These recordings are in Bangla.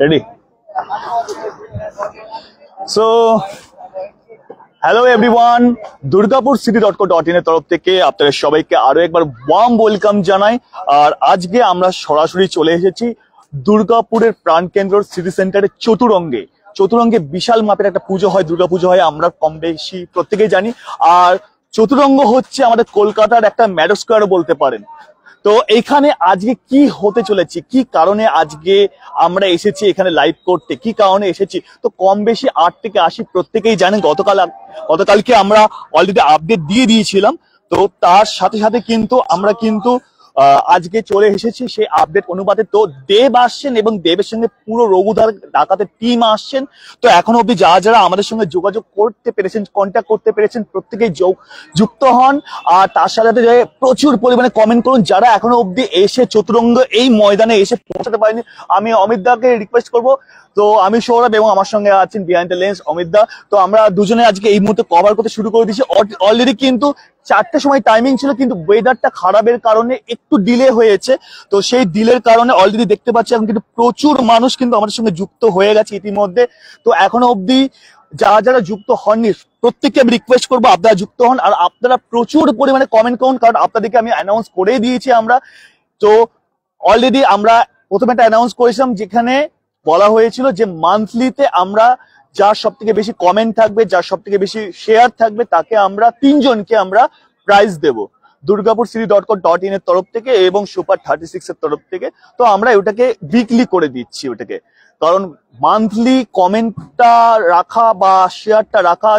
Ready? So, hello everyone. durgapurcity.co.in এর তরফ থেকে আপনাদের সবাইকে আরো একবার ওয়ার্ম ওয়েলকাম জানাই। আর আজকে আমরা সরাসরি চলে এসেছি দুর্গাপুরের প্রাণকেন্দ্র সিটি সেন্টারের চতুরঙ্গে বিশাল মাপের একটা পুজো হয়, দুর্গাপুজো হয়, আমরা কম বেশি প্রত্যেকেই জানি। আর চতুরঙ্গ হচ্ছে আমাদের কলকাতার একটা ম্যাডো স্কোয়ার বলতে পারেন। তো এখানে আজকে কি হতে চলেছে, কি কারণে আজকে আমরা এসেছি এখানে লাইভ করতে, কি কারণে এসেছি, তো কম বেশি 8 থেকে 80 প্রত্যেকেই জানেন। গতকালকে আমরা অলরেডি আপডেট দিয়ে দিয়েছিলাম। তো তার সাথে সাথে কিন্তু আমরা আজকে চলে এসেছি সেই আপডেট অনুপাতে। তো দেব আসছেন এবং দেবের সঙ্গে পুরো রঘুদার ডাকাতের টিম আসছেন। তো এখনো অব্দি যারা আমাদের সঙ্গে যোগাযোগ করতে পেরেছেন, কন্ট্যাক্ট করতে পেরেছেন, প্রত্যেকেই যুক্ত হন। আর তার সাথে সাথে প্রচুর পরিমাণে কমেন্ট করুন যারা এখনো অব্দি এসে চতুরঙ্গ এই ময়দানে এসে পৌঁছাতে পারেনি। আমি অমিত দাকে রিকোয়েস্ট করবো। তো আমি সৌরভ এবং আমার সঙ্গে আছেন বিহাইন্ড দ্য লেন্স অমিত দা। তো আমরা দুজনে আজকে এই মুহূর্তে কভার করতে শুরু করে দিয়েছি। অলরেডি কিন্তু 4টের সময় টাইমিং ছিল, কিন্তু ওয়েদারটা খারাপের কারণে একটু ডিলে হয়েছে। তো সেই ডিলের কারণে অলরেডি দেখতে পাচ্ছি এখন কিন্তু প্রচুর মানুষ কিন্তু আমাদের সঙ্গে যুক্ত হয়ে গেছে ইতিমধ্যে। তো এখনো অব্দি যারা যুক্ত হননি প্রত্যেককে আমি রিকোয়েস্ট করবো আপনারা যুক্ত হন। আর আপনারা প্রচুর পরিমাণে কমেন্ট করুন, কারণ আপনাদেরকে আমি অ্যানাউন্স করে দিয়েছি আমরা। তো অলরেডি আমরা প্রথমে একটা অ্যানাউন্স করেছিলাম যেখানে বলা হয়েছিল যে মান্থলিতে আমরা যার সব থেকে বেশি কমেন্ট থাকবে, যার সব থেকে বেশি শেয়ার থাকবে, তাকে আমরা 3 জনকে আমরা প্রাইজ দেব durgapurcity.co.in এর তরফ থেকে এবং সুপার 36 এর তরফ থেকে। তো আমরা ওটাকে উইকলি করে দিচ্ছি ওটাকে, কারণ মান্থলি কমেন্টটা রাখা বা শেয়ারটা রাখা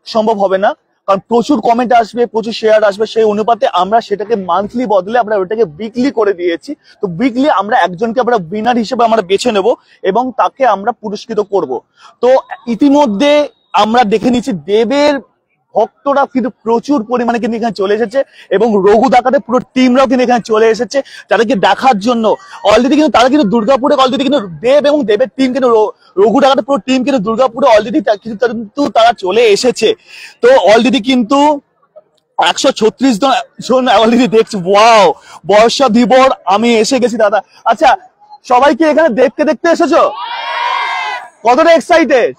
সম্ভব হবে না, কারণ প্রচুর কমেন্ট আসবে, প্রচুর শেয়ার আসবে। সেই অনুপাতে আমরা সেটাকে মান্থলি বদলে আমরা ওটাকে উইকলি করে দিয়েছি। তো উইকলি আমরা একজনকে আমরা উইনার হিসেবে আমরা বেছে নেব এবং তাকে আমরা পুরস্কৃত করব। তো ইতিমধ্যে আমরা দেখে নিচ্ছি দেবের ভক্তরা কিন্তু প্রচুর পরিমাণে কিন্তু এখানে চলে এসেছে এবং রঘু ডাকাতের পুরো টিমরাও কিন্তু এখানে চলে এসেছে তাদেরকে দেখার জন্য। অলরেডি কিন্তু তারা কিন্তু দুর্গাপুরে অলরেডি কিন্তু দেব এবং দেবের টিম কিন্তু রঘু ডাকাতের পুরো টিম কিন্তু দুর্গাপুরে অলরেডি কিন্তু তারা চলে এসেছে। তো অলরেডি কিন্তু 136 জন অলরেডি দেখছি। ওয়াও, বর্ষা ধীবর আমি এসে গেছি দাদা। আচ্ছা, সবাই কি এখানে দেবকে দেখতে এসেছো? কতটা এক্সাইটেড?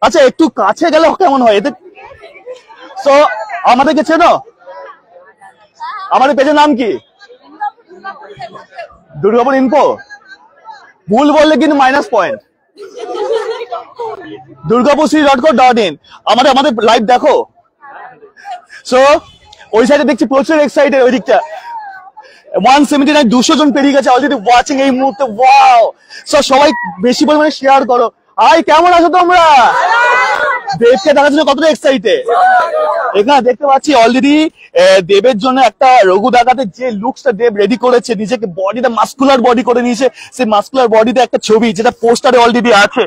আচ্ছা, একটু কাছে গেলে কেমন হয় এতে? সো আমাদেরকে চেনো? আমাদের পেজের নাম কি? দুর্গাপুর ইনফো। ভুল বললে কিন্তু মাইনাস পয়েন্ট। durgapurcity.co.in আমাদের লাইভ দেখো। সো ওই সাইডে দেখছি প্রচুর এক্সাইটেড, ওই দিকটা 179 200 জন পেরিয়ে গেছে অলরেডি ওয়াচিং এই মুহূর্তে। ওয়াও, সো সবাই বেশি পরিমাণে শেয়ার করো। হাই, কেমন আছো তোমরা? দেবকে দেখার জন্য কতটা এক্সাইটেড? এখানে দেখতে পাচ্ছি অলরেডি দেবের জন্য একটা রঘু ডাকাতের যে লুকসটা দেব রেডি করেছে, নিজেকে বডিটা মাস্কুলার বডি করে নিয়েছে। সেই মাস্কুলার বডিতে একটা ছবি যেটা পোস্টারে অলরেডি আছে।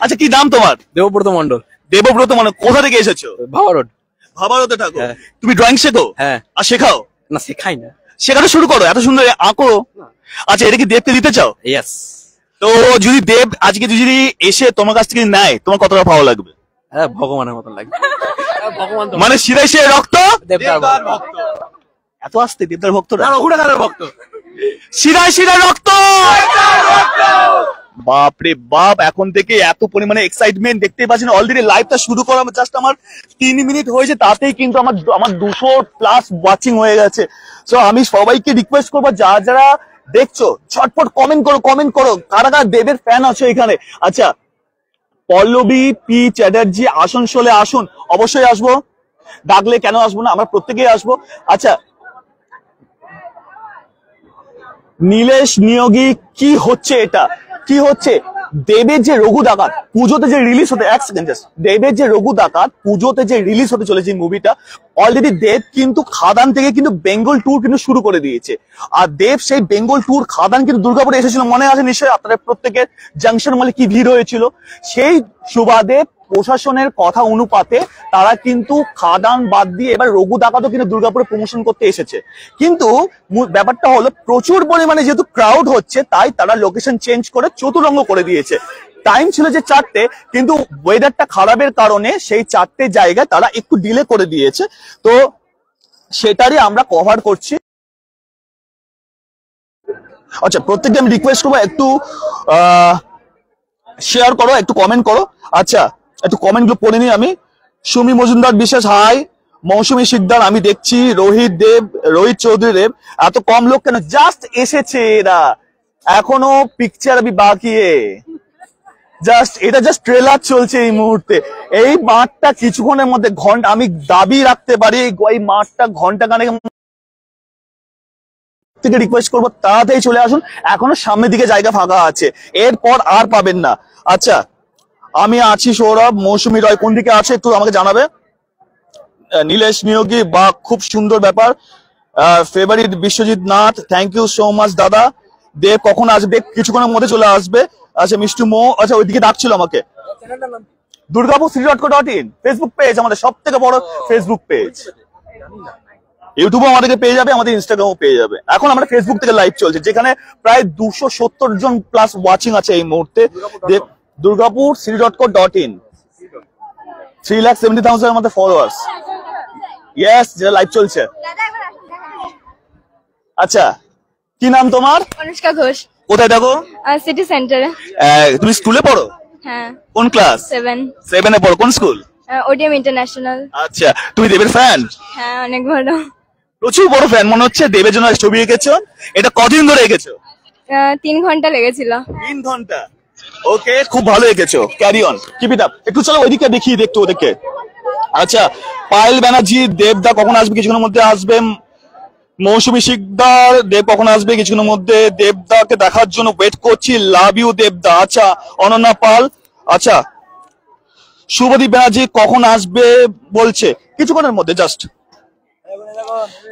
আচ্ছা, কি নাম তোমার? দেবব্রত মন্ডল। দেবব্রত মন্ডল, কোথা থেকে এসেছো? ভাবারোডে থাকো। তুমি ড্রয়িং শেখো? হ্যাঁ। আর শেখাও? না, শেখাই না। শেখাতে শুরু করো, এত সুন্দর আঁকো। আচ্ছা, এটা কি দেবকে দিতে চাও? ইয়েস। তো যদি দেব আজকে যদি এসে তোমার কাছ থেকে নেয়, তোমার কতটা ভালো লাগবে? হ্যাঁ, ভগবানের মতন লাগবে। ভগবান মানে শিরায় শিরায় রক্ত। দেবদার ভক্ত। এত আসতে দেবদার ভক্তরা, রঘু ডাকাতের ভক্ত। শিরায় শিরায় রক্ত। বাপরে বাপ, এখন থেকে এত পরিমাণে এক্সাইটমেন্ট দেখতে পাচ্ছেন। অলরেডি লাইভটা শুরু করা জাস্ট আমার 3 মিনিট হয়েছে, তাতেই কিন্তু আমার 200+ ওয়াচিং হয়ে গেছে। সো আমি সবাইকে রিকোয়েস্ট করবো যারা দেখছো ঝটপট কমেন্ট করো কারা কারা দেবের ফ্যান আছো এখানে। আচ্ছা, পল্লবী পি চ্যাটার্জি আসানসোলে আসুন। অবশ্যই আসবো, ডাকলে কেন আসবো না, আমরা প্রত্যেকেই আসবো। আচ্ছা, নীলেশ নিয়োগী, কি হচ্ছে এটা? কি হচ্ছে? দেবের যে রঘু ডাকাত পুজোতে যে রিলিজ হতে, এক সেকেন্ড জাস্ট, দেবের যে রঘু ডাকাত পুজোতে যে রিলিজ হতে চলেছে মুভিটা, অলরেডি দেব কিন্তু খাদান থেকে কিন্তু বেঙ্গল ট্যুর কিন্তু শুরু করে দিয়েছে। আর দেব সেই বেঙ্গল ট্যুর খাদান কিন্তু দুর্গাপুরে এসেছিল, মনে আছে নিশ্চয়ই আপনাদের প্রত্যেকের। জাংশন মলে কি ভিড় হয়েছিল, সেই সুবাদে প্রশাসনের কথা অনুপাতে তারা কিন্তু খাদান বাদ দিয়ে এবার রঘু ডাকাতও কিন্তু দুর্গাপুরে প্রমোশন করতে এসেছে। কিন্তু ব্যাপারটা হলো প্রচুর পরিমাণে যেহেতু ক্রাউড হচ্ছে, তাই তারা লোকেশন চেঞ্জ করে চতুরঙ্গ করে দিয়েছে। টাইম ছিল যে 4টে, কিন্তু ওয়েদারটা খারাপের কারণে সেই 4টে জায়গায় তারা একটু ডিলে করে দিয়েছে। তো সেটারই আমরা কভার করছি। আচ্ছা, প্রত্যেককে আমি রিকোয়েস্ট করবো একটু শেয়ার করো, একটু কমেন্ট করো। আচ্ছা, একটু কমেন্ট গুলো পড়ে নিই আমি। সুমি মজুমদার বিশেষ হাই, মৌসুমী শিকদার আমি দেখছি, রোহিত চৌধুরী দেব। এত কম লোক কেন? জাস্ট এসেছে এরা, এখনো পিকচার আমি বাকি। এটা জাস্ট ট্রেলার চলছে এই মুহূর্তে। এই মাঠটা কিছুক্ষণের মধ্যে আমি দাবি রাখতে পারি এই মাঠটা ঘন্টা খানেক থেকে রিকোয়েস্ট করবো তাড়াতাড়ি চলে আসুন, এখনো সামনের দিকে জায়গা ফাঁকা আছে, এরপর আর পাবেন না। আচ্ছা, আমি আছি সৌরভ, মৌসুমী রয় কোন দিকে আছে একটু আমাকে জানাবে। নীলেশ নিয়োগী, বা খুব সুন্দর ব্যাপার। Favourite Biswajit Nath, thank you so much দাদা। দেব কখন আসবে? কিছুক্ষণের মধ্যে চলে আসবে। আচ্ছা, মিষ্টু মো, আচ্ছা ওইদিকে ডাকছিল আমাকে। দুর্গাপুর city.co.in ফেসবুক পেজ, আমাদের সব থেকে বড় ফেসবুক পেজ। ইউটিউবে আমাদেরকে পেয়ে যাবে, আমাদের ইনস্টাগ্রামও পেয়ে যাবে। এখন আমরা ফেসবুক থেকে লাইভ চলছে, যেখানে প্রায় 270 জন প্লাস ওয়াচিং আছে এই মুহূর্তে। দুর্গাপুর city.co.in 3,70,000 এর মধ্যে ফলোয়ার্স। ইয়েস, যেটা লাইভ চলছে। আচ্ছা, কি নাম তোমার? অনুষ্কা ঘোষ। কোথায় থাকো? সিটি সেন্টারে। তুমি স্কুলে পড়ো? হ্যাঁ। কোন ক্লাস? 7 এ পড়ো। কোন স্কুল? ODM international. আচ্ছা, তুমি দেবের ফ্যান? হ্যাঁ, অনেক বড়, প্রচুর বড় ফ্যান মনে হচ্ছে। দেবের জন্য ছবি এঁকেছো, এটা কদিন ধরে এঁকেছো? 3 ঘন্টা লেগেছিল। 3 ঘন্টা? ওকে, খুব ভালো এঁকেছো, carry on, keep it up. একটু চলো ওইদিকে দেখিয়ে দেখতো ওদেরকে। আচ্ছা, পায়েল ব্যানার্জি, দেবদা কখন আসবে? কিছুক্ষণের মধ্যে আসবে। মৌসুমী শিকদার, দেব কখন আসবে? কিছুক্ষণের মধ্যে। দেবদাকে দেখার জন্য ওয়েট করছি, লাভ ইউ দেবদা। আচ্ছা, অনন্যা পাল, আচ্ছা শুভদীপ ব্যানার্জি কখন আসবে বলছে, কিছুক্ষণের মধ্যে জাস্ট।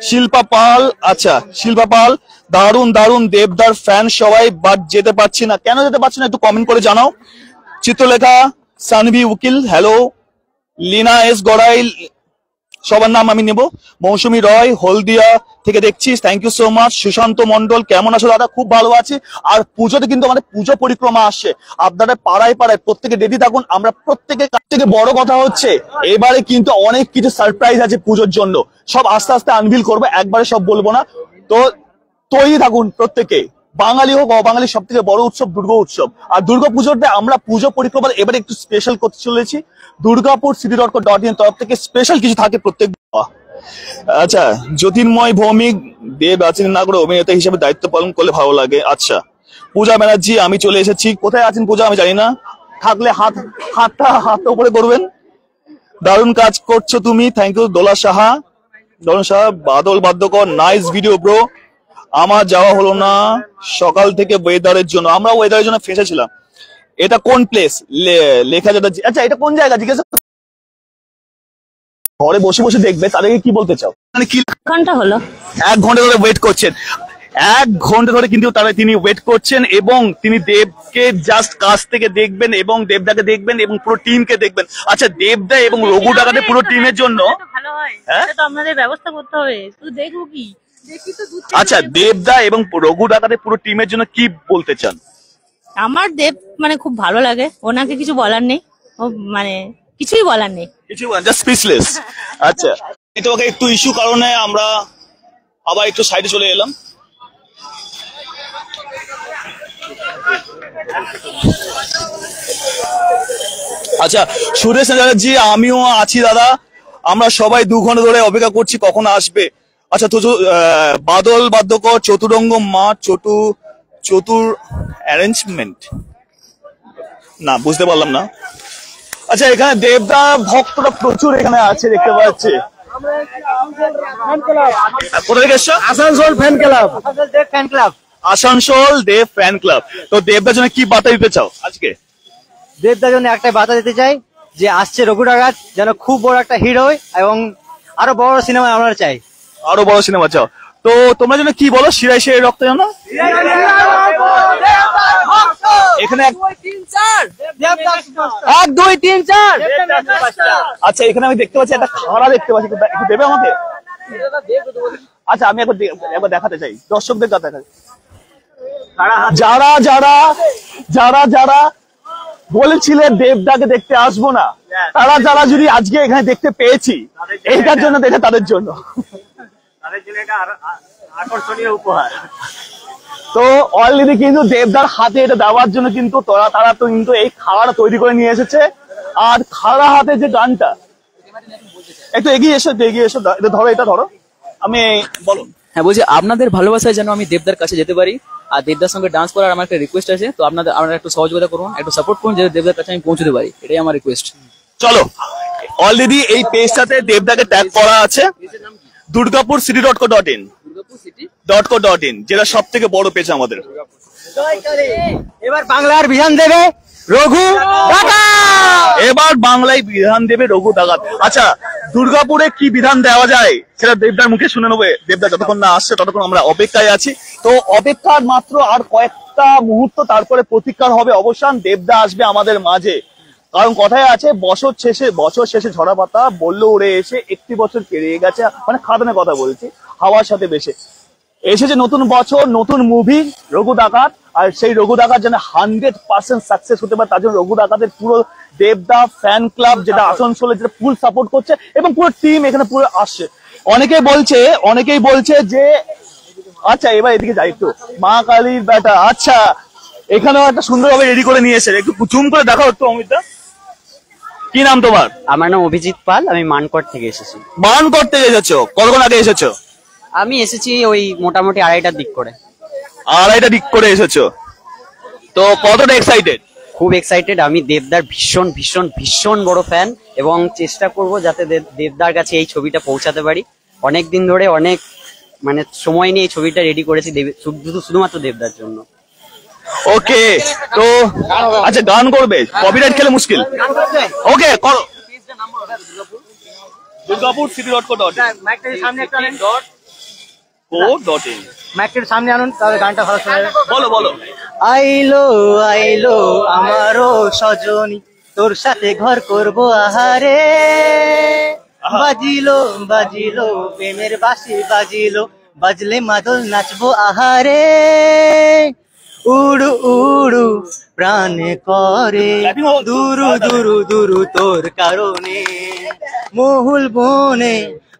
শিল্পা পাল, আচ্ছা শিল্পা পাল, দারুন দারুন দেবদার ফ্যান সবাই, বাট যেতে পারছি না। কেন যেতে পারছি না একটু কমেন্ট করে জানাও। চিত্রলেখা, সানভি উকিল, হ্যালো। লিনা এস গড়াই, সবার নাম আমি নেব। মৌসুমী রয়, হলদিয়া থেকে দেখছিস, thank you so much. Sushanta Mondal, কেমন আছো দাদা? খুব ভালো আছি। আর পুজোতে কিন্তু আমাদের পুজো পরিক্রমা আসছে, আপনারা পাড়ায় পাড়ায় প্রত্যেকে রেডি থাকুন। আমরা প্রত্যেকে, থেকে বড় কথা হচ্ছে এবারে কিন্তু অনেক কিছু সারপ্রাইজ আছে পুজোর জন্য, সব আস্তে আস্তে আনভিল করবো, একবারে সব বলবো না। তো তৈরি থাকুন প্রত্যেকে। বাঙালি হোক অবাঙালি, সব থেকে বড় উৎসব দুর্গা উৎসব। আর দুর্গা পুজোতে আমরা পুজো পরিক্রমা এবারে একটু স্পেশাল করতে চলেছি। দুর্গাপুর city.co.in তরফ থেকে স্পেশাল কিছু থাকে প্রত্যেক। আচ্ছা, জ্যোতির্ময় ভৌমিক, দেব আছেন না করে অভিনেতা হিসেবে দায়িত্ব পালন করলে ভালো লাগে। আচ্ছা, পূজা ব্যানার্জি, আমি চলে এসেছি। কোথায় আছেন পূজা আমি জানি না, থাকলে হাতটা উপরে করবেন। দারুণ কাজ করছো তুমি, thank you. Dola Saha, Badal Badyakar, nice video bro. আমার যাওয়া হলো না সকাল থেকে ওয়েদারের জন্য, আমরা ওয়েদারের জন্য ফেঁসেছিলাম। এটা কোন প্লেস লেখা যেটা, আচ্ছা এটা কোন জায়গা জিজ্ঞাসা, ঘরে বসে বসে দেখবে, তাদেরকে কি বলতে চাও? মানে কি ঘন্টা হলো? 1 ঘন্টা ধরে ওয়েট করছেন, 1 ঘন্টা ধরে কিন্তু তিনি ওয়েট করছেন, এবং তিনি দেবকে জাস্ট কাছ থেকে দেখবেন এবং দেবদাকে দেখবেন এবং পুরো টিমকে দেখবেন। আচ্ছা, দেবদা এবং রঘু ডাকাতে পুরো টিমের জন্য ভালো হয়, হ্যাঁ তো আমাদের ব্যবস্থা করতে হবে। তুই দেখবো কি? আচ্ছা, দেবদা এবং রঘু ডাকাতে পুরো টিমের জন্য কি বলতে চান? আমার দেব মানে খুব ভালো লাগে, ওনাকে কিছু বলার নেই, ও মানে কিছুই বলার নেই। কিছু জাস্ট স্পিচলেস। আচ্ছা, তোমাকে একটু ইস্যু কারণে আমরা আবার একটু সাইডে চলে এলাম। আচ্ছা, সুরেশ চ্যাটার্জি, আমিও আছি দাদা। আমরা সবাই 2 ঘন্টা ধরে অপেক্ষা করছি কখন আসবে। আচ্ছা, তো বাদল বাদ্যকর, চতুরঙ্গ মাঠ, চতুর অ্যারেঞ্জমেন্ট, না বুঝতে পারলাম না। আচ্ছা, এখানে দেবদা ভক্তরা প্রচুর এখানে আছে দেখতে পাচ্ছি। কোথা থেকে এসছো? Asansol fan club. Asansol Dev fan club. তো দেবদার জন্য কি বার্তা দিতে চাও আজকে? দেবদার জন্য একটাই বার্তা দিতে চাই, যে আসছে রঘু ডাকাত যেন খুব বড় একটা হিরো হয়, এবং আরো বড় সিনেমা আমরা চাই। আরো বড় সিনেমা চাও? তো তোমরা যেন কি বলো, শিরায় শিরায় রক্ত যেন এখানে 1 2 3 4। আচ্ছা, এখানে আমি দেখতে পাচ্ছি একটা খাড়া দেখতে পাচ্ছি, একটু দেবে আমাকে? আচ্ছা, আমি একবার দেখাতে চাই দর্শকদের কাছে। যারা যারা যারা যারা বলেছিলে দেবদাকে দেখতে আসবো না, তারা যারা যদি আজকে এখানে দেখতে পেয়েছি, এইটার জন্য দেখে তাদের জন্য আকর্ষণীয় উপহার। তো অলরেডি কিন্তু দেবদার হাতে এটা দেওয়ার জন্য কিন্তু তারা তো কিন্তু এই খাড়াটা তৈরি করে নিয়ে এসেছে। আর খাড়া হাতে যে গানটা, একটু এগিয়ে এসো, এটা ধরো, এটা ধরো, আমি বলো। হ্যাঁ, বলছি আপনাদের ভালোবাসায় যেন আমি দেবদার কাছে যেতে পারি, আর দেবদার সঙ্গে ডান্স করার আমার একটা রিকোয়েস্ট আছে। তো আপনারা একটু সহযোগিতা করুন, একটু সাপোর্ট করুন, যাতে দেবদার কাছে আমি পৌঁছতে পারি, এটাই আমার রিকোয়েস্ট। চলো, অলরেডি এই পেজটাতে দেবদাকে ট্যাগ করা আছে, durgapurcity.co.in, যেটা সব থেকে বড় পেজ আমাদের। এবার বাংলার বিধান দেবে রঘু ডাকাত। এবার বাংলায় বিধান দেবে রঘু ডাকাত। আচ্ছা, দুর্গাপুরে কি বিধান দেওয়া যায় সেটা দেবদার মুখে শুনে নেবে। দেবদা যতক্ষণ না আসছে ততক্ষণ আমরা অপেক্ষায় আছি। তো অপেক্ষার মাত্র আর কয়েকটা মুহূর্ত, তারপরে প্রতিকার হবে অবসান, দেবদা আসবে আমাদের মাঝে। কারণ কথায় আছে, বছর শেষে ঝরা পাতা বললো উড়ে এসে, একটি বছর পেরিয়ে গেছে, মানে খাদানের কথা বলছি, হাওয়ার সাথে বেশে এসেছে নতুন বছর, নতুন মুভি রঘু ডাকাত। আর সেই রঘু ডাকাত যেন 100% সাকসেস হতে পারে, তার জন্য রঘু ডাকাতের পুরো দেবদা ফ্যান ক্লাব যেটা আসানসোলে, যেটা ফুল সাপোর্ট করছে, এবং পুরো টিম এখানে পুরো আসছে। অনেকেই বলছে যে, আচ্ছা এবার এদিকে যাই একটু, মা কালীর বেটা। আচ্ছা, এখানেও একটা সুন্দরভাবে রেডি করে নিয়ে এসে, একটু জুম করে দেখাও একটু অমিতা। কি নাম তোমার? আমার নাম অভিজিৎ পাল, আমি মানকড় থেকে এসেছি। মানকড় থেকে এসেছো? কতক্ষণ আগে এসেছো? আমি এসেছি ওই মোটামুটি 2:30টার দিক করে। 2:30টা দিক করে এসেছো, তো কতটা এক্সাইটেড? খুব এক্সাইটেড। আমি দেবদার ভীষণ ভীষণ ভীষণ বড় ফ্যান, এবং চেষ্টা করব যাতে দেবদার কাছে এই ছবিটা পৌঁছাতে পারি। অনেকদিন ধরে অনেক মানে সময় নিয়ে এই ছবিটা রেডি করেছি শুধুমাত্র দেবদার জন্য। ওকে, তো আচ্ছা গান করবে, কপিরাইট খেলে মুশকিল। ওকে করো, durgapurcity.co.in। মাইকের সামনে আনুন, তাহলে গানটা ভালো শোনা যাবে। বলো। আইলো আমারও সজনী, তোর সাথে ঘর করব আহারে। বাজিলো প্রেমের বাঁশি বাজলে মাদল নাচবো আহারে। উড়ু প্রাণ করে দুরু তোর কারণে, মহুল বনে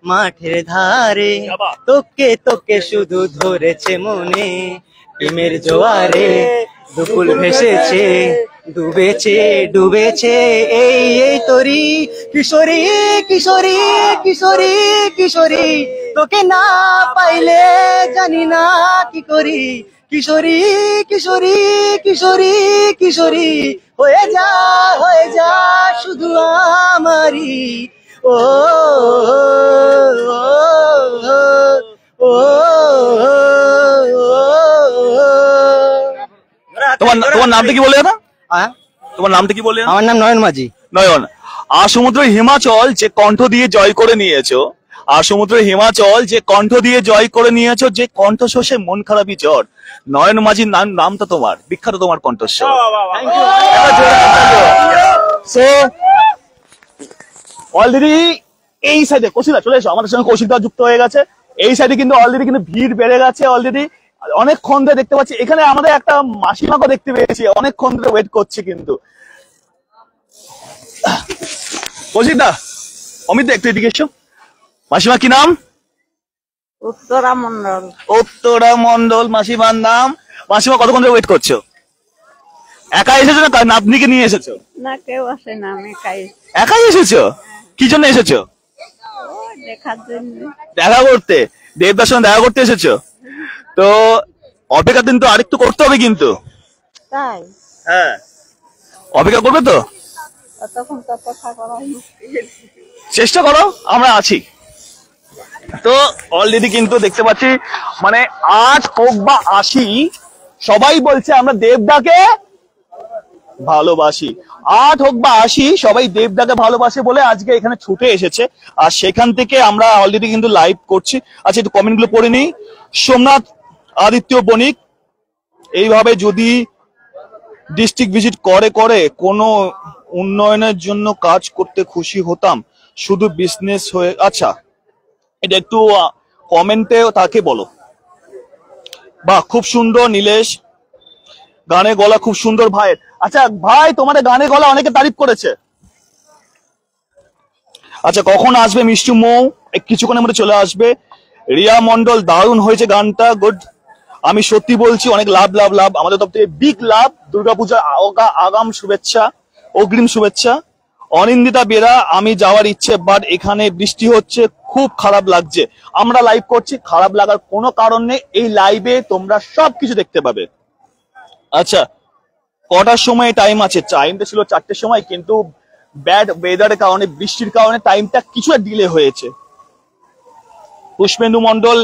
মাঠের ধারে, তোকে শুধু ধরেছে মনে। প্রেমের জোয়ারে দুকুল ভেসেছে, ডুবেছে এই তোরি কিশোরী, তোকে না পাইলে জানি না কি করি। কিশোরী হয়ে যা শুধু আমারি। ও তোমার নামটা কি বলে না? তোমার নামটা কি বলে? আমার নাম নয়ন মাঝি। নয়ন, আর সমুদ্রের হিমাচল যে কণ্ঠ দিয়ে জয় করে নিয়েছো, যে কণ্ঠ শোষে মন খারাপই জ্বর। নয়ন মাঝির নামটা তোমার বিখ্যাত, তোমার কণ্ঠস্বর। অলরেডি এই সাইডে কৌশিকদা চলে এসো, আমাদের সঙ্গে কৌশিকদা যুক্ত হয়ে গেছে। এই সাইডে কিন্তু অলরেডি কিন্তু ভিড় বেড়ে গেছে অলরেডি, অনেকক্ষণ ধরে দেখতে পাচ্ছি। এখানে আমাদের একটা মাসিমাকে দেখতে পেয়েছি, অনেকক্ষণ ধরে ওয়েট করছি কিন্তু। কৌশিকদা, অমিত একটু এদিকে এসো। মাসিমা কি নাম? উত্তরা মন্ডল মাসিমার নাম। মাসিমা কতক্ষণ ধরে ওয়েট করছো? একা এসেছো না নাতনিকে নিয়ে এসেছো? না, কেউ আসে না, আমি একাই এসেছো? কি জন্য এসেছো? দেখার জন্য। দেখা করতে? দেবদার সঙ্গে দেখা করতে এসেছো? তো অপেক্ষা কিন্তু আরেকটু করতে হবে কিন্তু। তাই? হ্যাঁ, অপেক্ষা করবে তো? তখন তো অপেক্ষা করা মুশকিল। চেষ্টা করো, আমরা আছি। তো অলরেডি কিন্তু দেখতে পাচ্ছি, মানে আজ হোক বা আসি, সবাই বলছে আমরা দেবদাকে ভালোবাসি। 8 হোক বা 80, সবাই দেবদাকে ভালোবাসে বলে আজকে এখানে ছুটে এসেছে। আর সেখান থেকে আমরা অলরেডি কিন্তু লাইভ করছি। আচ্ছা, একটু কমেন্ট গুলো পড়ে নিই। সোমনাথ আদিত্য বণিক, এইভাবে যদি ডিস্ট্রিক্ট ভিজিট করে কোনো উন্নয়নের জন্য কাজ করতে খুশি হতাম, শুধু বিজনেস হয়ে। আচ্ছা, এটা একটু কমেন্টে তাকে বলো। বাহ, খুব সুন্দর নীলেশ, গানে গলা খুব সুন্দর ভাইয়ের। আচ্ছা ভাই, তোমাদের গানে গলা অনেকে তারিফ করেছে। আচ্ছা, কখন আসবে মিষ্টি মৌ? কিছুক্ষণের মধ্যে চলে আসবে। রিয়া মন্ডল, দারুণ হয়েছে গানটা, গুড। আমি সত্যি বলছি অনেক লাভ লাভ লাভ, আমাদের তরফ থেকে বিগ লাভ। দুর্গাপূজার আগাম শুভেচ্ছা, অগ্রিম শুভেচ্ছা। অনিন্দিতা বেরা, আমি যাওয়ার ইচ্ছে, বাট এখানে বৃষ্টি হচ্ছে, খুব খারাপ লাগছে। আমরা লাইভ করছি, খারাপ লাগার কোনো কারণ নেই, এই লাইভে তোমরা সবকিছু দেখতে পাবে। আচ্ছা, কটার সময় টাইম আছে? টাইমটা ছিল 4টের সময়, কিন্তু ব্যাড ওয়েদারের কারণে, বৃষ্টির কারণে টাইমটা কিছুটা ডিলে হয়েছে। পুষ্পেন্দু মন্ডল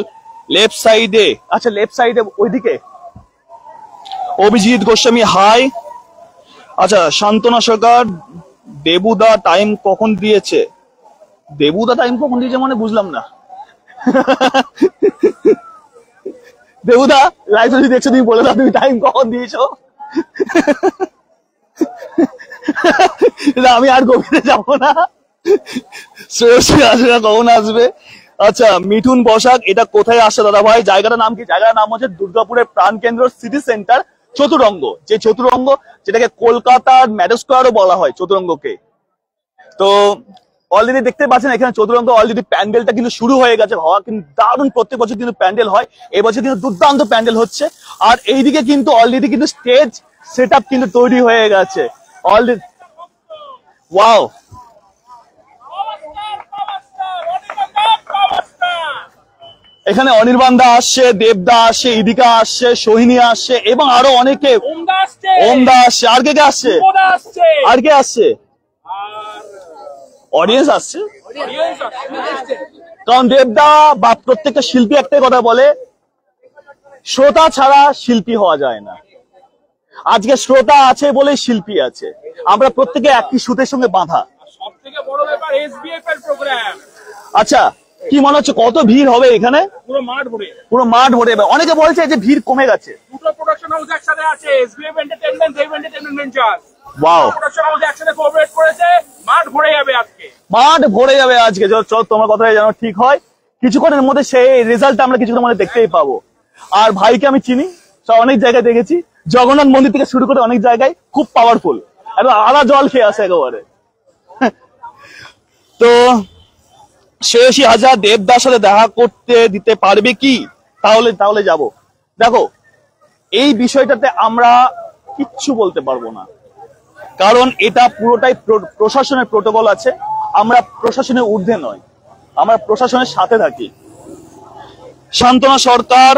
লেফট সাইডে, আচ্ছা লেফট সাইডে ওইদিকে। অভিজিৎ গোস্বামী হাই। আচ্ছা, শান্তনা সরকার, দেবুদা টাইম কখন দিয়েছে? দেবুদা টাইম কখন দিয়েছে মানে বুঝলাম না। দেবুদা লাইভ যদি দেখছো তুমি বলে দাও তুমি টাইম কখন দিয়েছো। আমি আর গভীরে যাবো না, শ্রেয়সী আসবে না, কখন আসবে? আচ্ছা, মিঠুন বসাক, এটা কোথায় আসছে দাদা ভাই? জায়গাটার নাম কি? জায়গাটার নাম হচ্ছে দুর্গাপুরের প্রাণকেন্দ্র সিটি সেন্টার চতুরঙ্গ। যে চতুরঙ্গ, যেটাকে কলকাতার ম্যাডো স্কোয়ারও বলা হয় চতুরঙ্গকে। তো অলরেডি দেখতে পাচ্ছেন এখানে চতুরঙ্গ অলরেডি প্যান্ডেলটা কিন্তু শুরু হয়ে গেছে হওয়া, কিন্তু দারুণ, প্রত্যেক বছর কিন্তু প্যান্ডেল হয়, এবছর কিন্তু দুর্দান্ত প্যান্ডেল হচ্ছে। আর এইদিকে কিন্তু অলরেডি কিন্তু স্টেজ সেট আপ কিন্তু তৈরি হয়ে গেছে অলরেডি। ওয়াও, এখানে অনির্বাণদা আসছে, দেবদা আসছে, ইদিকা আসছে, সোহিনী আসছে এবং আরো অনেকে, ওমদা আসছে, আর কে কে আসছে? আর কে আসছে? অডিয়েন্স আসছে। কারণ দেবদা বা প্রত্যেকটা শিল্পী একটাই কথা বলে, শ্রোতা ছাড়া শিল্পী হওয়া যায় না। আজকে শ্রোতা আছে বলে শিল্পী আছে, আমরা প্রত্যেকে একই সুতের সঙ্গে বাঁধা। সবথেকে বড় ব্যাপার এসবিএফ এর প্রোগ্রাম। আচ্ছা, কি মনে হচ্ছে কত ভিড় হবে এখানে? পুরো মাঠ ভরে, পুরো মাঠ ভরে। অনেকে বলছে যে ভিড় কমে গেছে। দুটো প্রোডাকশন হাউস একসাথে আছে, SVF entertainment, Dev entertainment venture. Wow, production house একসাথে কোঅপারেট করেছে, মাঠ ভরে যাবে আজকে। মাঠ ভরে যাবে আজকে। চল, তোমার কথা যেন ঠিক হয়, কিছুক্ষণের মধ্যে সেই রেজাল্ট আমরা কিছুক্ষণের মধ্যে দেখতেই পাবো। আর ভাইকে আমি চিনি, সব অনেক জায়গায় দেখেছি, জগন্নাথ মন্দির থেকে শুরু করে অনেক জায়গায় খুব পাওয়ারফুল, একদম আলা জল খেয়ে আসে একেবারে। তো শ্রেয়সী হাজার, দেবদার সাথে দেখা করতে দিতে পারবে কি? তাহলে যাব। দেখো, এই বিষয়টাতে আমরা কিচ্ছু বলতে পারবো না, কারণ এটা পুরোটাই প্রশাসনের প্রোটোকল আছে। আমরা প্রশাসনের ঊর্ধ্বে নয়, আমরা প্রশাসনের সাথে থাকি। শান্তনা সরকার,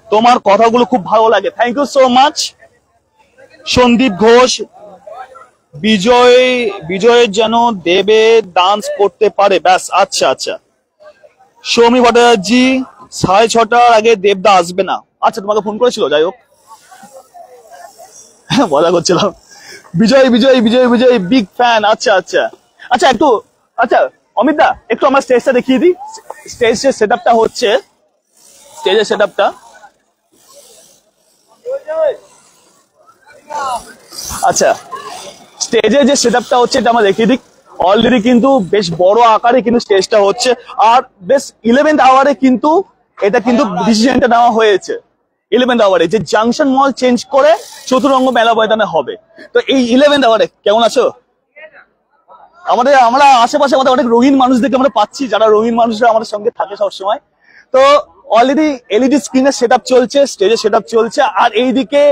তোমার কথাগুলো খুব ভালো লাগে, thank you so much. Sandip Ghosh, বিজয়ের যেন দেবে ডান্স করতে পারে, ব্যাস। আচ্ছা আচ্ছা। সৌমি ভট্টাচার্য, 6:30 আগে দেবদা আসবে না। আচ্ছা, তোমাকে ফোন করেছিল, যাই হোক মজা করছিলাম। বিজয় বিগ ফ্যান। আচ্ছা আচ্ছা আচ্ছা, একটু, আচ্ছা অমিত দা একটু আমার স্টেজটা দেখিয়ে দিই। স্টেজের সেট আপটা হচ্ছে, স্টেজের সেট আপটা, আচ্ছা স্টেজের যে সেট আপটা হচ্ছে এটা আমরা দেখিয়ে দিই। অলরেডি কিন্তু বেশ বড় আকারে কিন্তু স্টেজটা হচ্ছে, আর বেশ 11th আওয়ারে কিন্তু এটা কিন্তু ডিসিশনটা নেওয়া হয়েছে। 11th আওয়ারে যে জাংশন মল চেঞ্জ করে চতুরঙ্গ মেলা ময়দানে হবে। তো এই 11th আওয়ারে কেমন আছো? আমরা আশেপাশে আমাদের অনেক রঙিন মানুষদেরকে আমরা পাচ্ছি, যারা রঙিন মানুষরা আমাদের সঙ্গে থাকে সবসময়। তো অলরেডি এলইডি স্ক্রিনের সেট আপ চলছে, স্টেজের সেট আপ চলছে, আর এইদিকে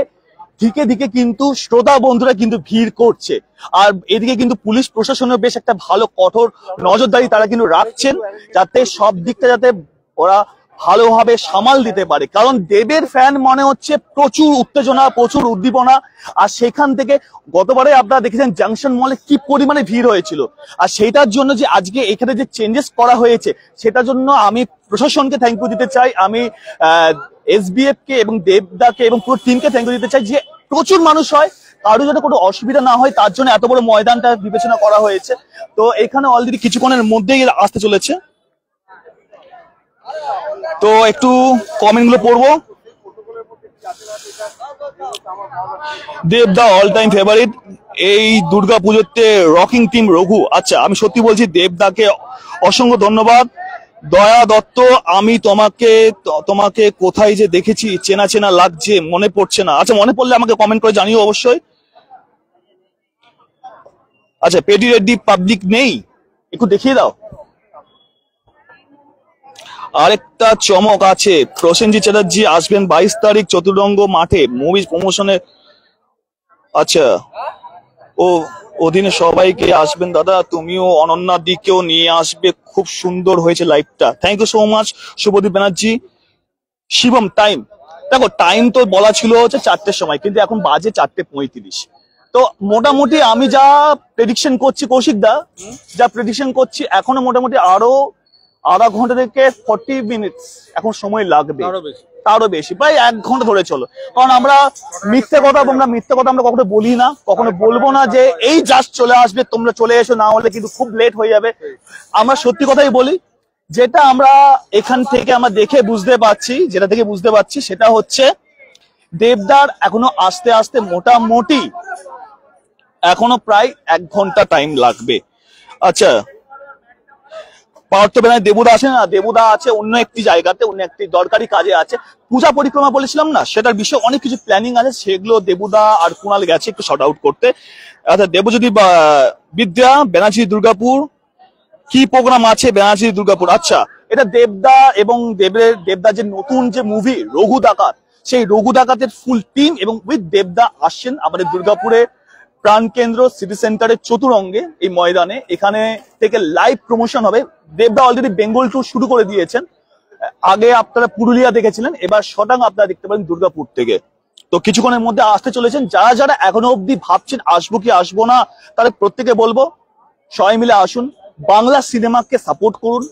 দিকে দিকে কিন্তু শ্রোতা বন্ধুরা কিন্তু ভিড় করছে। আর এদিকে কিন্তু পুলিশ প্রশাসনের বেশ একটা ভালো কঠোর নজরদারি তারা কিন্তু রাখছেন, যাতে সব দিকটা যাতে ওরা ভালোভাবে সামাল দিতে পারে। কারণ দেবের ফ্যান মনে হচ্ছে প্রচুর উত্তেজনা, প্রচুর উদ্দীপনা। আর সেখান থেকে গতবারে আপনারা দেখেছেন জাংশন মলে কি পরিমাণে ভিড় হয়েছিল, আর সেইটার জন্য যে আজকে এখানে যে চেঞ্জেস করা হয়েছে সেটার জন্য আমি প্রশাসনকে থ্যাংক ইউ দিতে চাই, আমি এসবিএফ কে এবং দেবদাকে এবং পুরো টিমকে থ্যাংক ইউ দিতে চাই, যে প্রচুর মানুষ হয়, কারো যাতে কোনো অসুবিধা না হয় তার জন্য এত বড় ময়দানটা বিবেচনা করা হয়েছে। তো এখানে অলরেডি কিছুক্ষণের মধ্যেই আসতে চলেছে। তো একটু কমেন্ট গুলো পড়বো। দেবদা অল টাইম ফেভারিট এই দুর্গা পুজোতে, রকিং টিম রঘু। আচ্ছা, আমি সত্যি বলছি দেবদাকে অসংখ্য ধন্যবাদ। দয়া দত্ত, আমি তোমাকে কোথায় যে দেখেছি, চেনা চেনা লাগছে, মনে পড়ছে না। আচ্ছা, মনে পড়লে আমাকে কমেন্ট করে জানিও অবশ্যই। আচ্ছা, পেটি রেড্ডি পাবলিক নেই, একটু দেখিয়ে দাও। আরেকটা চমক আছে, প্রসেনজিৎ চ্যাটার্জি আসবেন 22 তারিখ চতুরঙ্গ মাঠে মুভি প্রমোশনে। আচ্ছা, ও অধীনে সবাইকে আসবেন দাদা, তুমিও অনন্যা দিকেও নিয়ে আসবে, খুব সুন্দর হয়েছে লাইভটা, thank you so much Subhadeep Banerjee. Shivam time, দেখো টাইম তো বলা ছিল হচ্ছে 4টের সময়, কিন্তু এখন বাজে 4:35। তো মোটামুটি আমি যা প্রেডিকশন করছি, কৌশিক দা যা প্রেডিকশন করছি, এখনো মোটামুটি আরো আধা ঘন্টা থেকে 40 মিনিটস এখন সময় লাগবে, তারও বেশি, প্রায় 1 ঘন্টা ধরে চলো। কারণ আমরা মিথ্যে কথা আমরা কখনো বলি না, কখনো বলবো না যে এই জাস্ট চলে আসবে, তোমরা চলে এসো, না হলে কিন্তু খুব লেট হয়ে যাবে। আমরা সত্যি কথাই বলি, যেটা আমরা এখান থেকে আমরা দেখে বুঝতে পারছি, সেটা হচ্ছে দেবদার এখনো আস্তে আস্তে মোটামুটি এখনো প্রায় 1 ঘন্টা টাইম লাগবে। আচ্ছা, পার্থ ব্যানার্জি দেবুদা আছে না, দেবুদা আছে অন্য একটি জায়গাতে, অন্য একটি দরকারি কাজে আছে। পূজা পরিক্রমা বলেছিলাম না, সেটার বিষয়ে অনেক কিছু প্ল্যানিং আছে, সেগুলো দেবুদা আর কুণাল গেছে একটু শর্ট আউট করতে। আচ্ছা, দেবজ্যোতি বিদ্যা ব্যানার্জি দুর্গাপুর, কি প্রোগ্রাম আছে ব্যানার্জি দুর্গাপুর? আচ্ছা, এটা দেবদা এবং দেবদা যে নতুন যে মুভি রঘু ডাকাত, সেই রঘু ডাকাতের ফুল টিম এবং উইথ দেবদা আসছেন আমাদের দুর্গাপুরে প্রাণকেন্দ্র সিটি সেন্টারের চতুরঙ্গে এই ময়দানে। এখানে থেকে লাইভ প্রমোশন হবে। দেবদা অলরেডি বেঙ্গল ট্যুর শুরু করে দিয়েছেন, আগে আপনারা পুরুলিয়া দেখেছিলেন, এবার শটাং আপনারা দেখতে পারেন দুর্গাপুর থেকে। তো কিছুক্ষণের মধ্যে আসতে চলেছেন। যারা যারা এখনো অব্দি ভাবছেন আসবো কি আসবো না, তাহলে প্রত্যেকে বলবো সবাই মিলে আসুন, বাংলা সিনেমাকে সাপোর্ট করুন,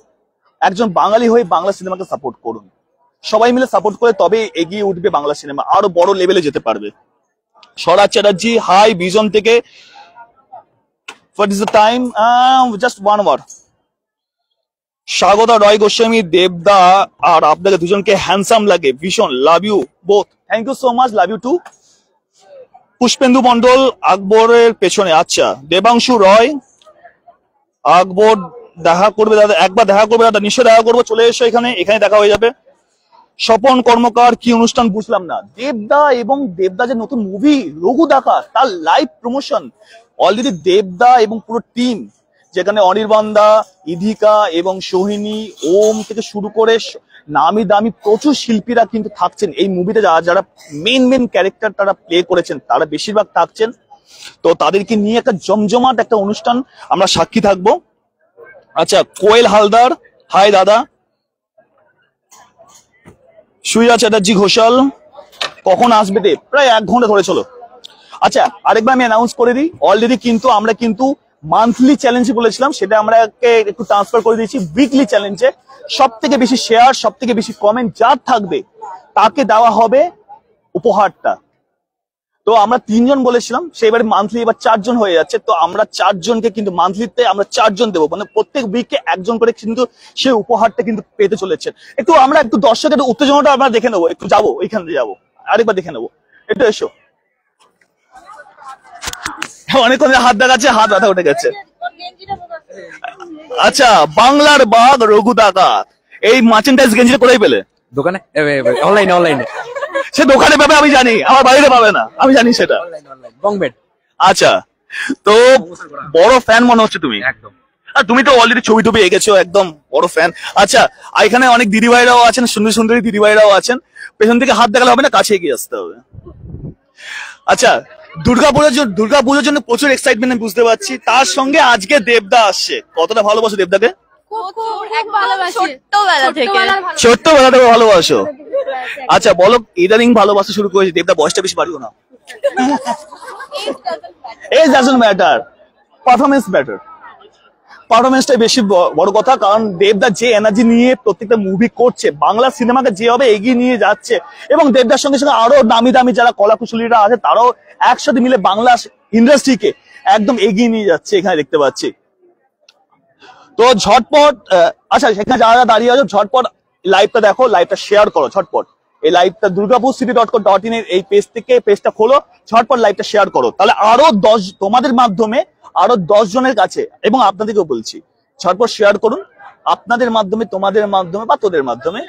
একজন বাঙালি হয়ে বাংলা সিনেমাকে সাপোর্ট করুন। সবাই মিলে সাপোর্ট করে তবে এগিয়ে উঠবে বাংলা সিনেমা, আরো বড় লেভেলে যেতে পারবে। স্বরাজ চ্যাটার্জি হাই ভিজন থেকে, what is the time? Just 1 hour. Swagata Roy Goswami, দেবদা আর আপনাকে দুজনকে হ্যান্ডসাম লাগে ভীষণ, love you both, thank you so much, love you too. Pushpendu Mondal আকবরের পেছনে, আচ্ছা। দেবাংশু রয়, আকবর দেখা করবে দাদা, একবার দেখা করবে দাদা, নিশ্চয় দেখা করবো, চলে এসো এখানে দেখা হয়ে যাবে। স্বপন কর্মকার, কি অনুষ্ঠান বুঝলাম না? দেবদা এবং দেবদা যে নতুন মুভি রঘু ডাকাত, তার লাইভ প্রমোশন অলরেডি দেবদা এবং পুরো টিম, যেখানে অনির্বাণদা, ইধিকা এবং সোহিনী, ওম থেকে শুরু করে নামি দামি প্রচুর শিল্পীরা কিন্তু থাকছেন এই মুভিতে। যারা মেন ক্যারেক্টার তারা প্লে করেছেন, তারা বেশিরভাগ থাকছেন। তো তাদেরকে নিয়ে একটা জমজমাট একটা অনুষ্ঠান আমরা সাক্ষী থাকবো। আচ্ছা, কোয়েল হালদার, হাই দাদা। সুইয়া চ্যাটার্জি ঘোষাল, কখন আসবে দেব? প্রায় 1 ঘন্টা ধরে চলো। আচ্ছা, আরেকবার আমি অ্যানাউন্স করে দিই, অলরেডি কিন্তু আমরা মান্থলি চ্যালেঞ্জ বলেছিলাম, সেটা আমরা একটু ট্রান্সফার করে দিয়েছি উইকলি চ্যালেঞ্জে। সব থেকে বেশি শেয়ার, সব থেকে বেশি কমেন্ট যার থাকবে তাকে দেওয়া হবে উপহারটা। তো আমরা 3 জন বলেছিলাম, সেইবারে মান্থলি এবার 4 জন হয়ে যাচ্ছে। তো আমরা 4 জনকে কিন্তু মান্থলিতে আমরা 4 জন দেবো, মানে প্রত্যেক উইকে 1 জন করে কিন্তু সেই উপহারটা কিন্তু পেতে চলেছেন। আমরা একটু দর্শকের উত্তেজনাটা আমরা দেখে নেবো, একটু যাবো ওইখান দিয়ে যাবো, আরেকবার দেখে নেবো, একটু এসো। অনেকক্ষণ হাত দেখাচ্ছে, হাত ব্যথা উঠে গেছে। আচ্ছা, বাংলার বাঘ রঘু ডাকাত, এই মার্চেন্টাইজ গেঞ্জিটা কোথায় পেলে? দোকানে, অনলাইনে। সে দোকানে পাবে আমি জানি, আমার বাড়িতে পাবে না আমি জানি সেটা। বংবেড। আচ্ছা, তো বড় ফ্যান মনে হচ্ছে তুমি। একদম। আর তুমি তো অলরেডি ছবি এঁকেছো, একদম বড় ফ্যান। আচ্ছা, এখানে অনেক দিদিভাইরাও আছেন, সুন্দরী দিদিভাইরাও আছেন। পেছন থেকে হাত দেখালে হবে না, কাছে এগিয়ে আসতে হবে। আচ্ছা, দুর্গাপুজোর জন্য প্রচুর এক্সাইটমেন্ট আমি বুঝতে পারছি। তার সঙ্গে আজকে দেবদা আসছে, কতটা ভালোবাসো দেবদাকে? ছোট্টবেলা থেকে ভালোবাসো। আচ্ছা বলো, ইদানিং ভালোবাসা শুরু করেছি, দেবদা বয়সটা বেশি বাড়িও না। Age doesn't matter, performance matter. পারফরমেন্সটাই বেশি বড় কথা, কারণ দেবদা যে এনার্জি নিয়ে প্রত্যেকটা মুভি করছে, বাংলা সিনেমাকে যেভাবে এগিয়ে নিয়ে যাচ্ছে, এবং দেবদার সঙ্গে সঙ্গে আরো দামি যারা কলাকুশলীরা আছে, তারাও একসাথে মিলে বাংলা ইন্ডাস্ট্রিকে একদম এগিয়ে নিয়ে যাচ্ছে, এখানে দেখতে পাচ্ছি। তো ঝটপট, আচ্ছা সেখানে যারা দাঁড়িয়ে আছো, ঝটপট লাইভটা দেখো, লাইভটা শেয়ার করো ঝটপট। এই লাইভটা durgapurcity.co.in এর এই পেজটা খোলো, ঝটপট লাইভটা শেয়ার করো, তাহলে আরো 10 তোমাদের মাধ্যমে আরো 10 জনের কাছে, এবং আপনাদেরকেও বলছি ঝটপট শেয়ার করুন, আপনাদের মাধ্যমে, তোমাদের মাধ্যমে বা তোদের মাধ্যমে।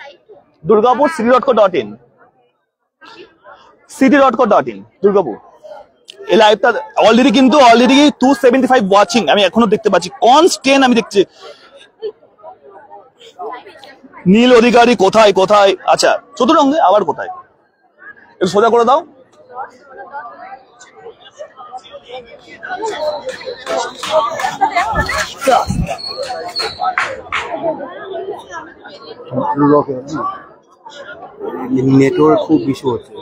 durgapurcity.co.in, city.co.in Durgapur. এই লাইভটা অলরেডি 275 ওয়াচিং আমি এখনো দেখতে পাচ্ছি, কনস্ট্যান্ট আমি দেখছি। নীল অধিকারী কোথায় কোথায়? আচ্ছা, চতুরঙ্গে আবার কোথায়? একটু সোজা করে দাও। নেটওয়ার্ক খুব ইস্যু হচ্ছে।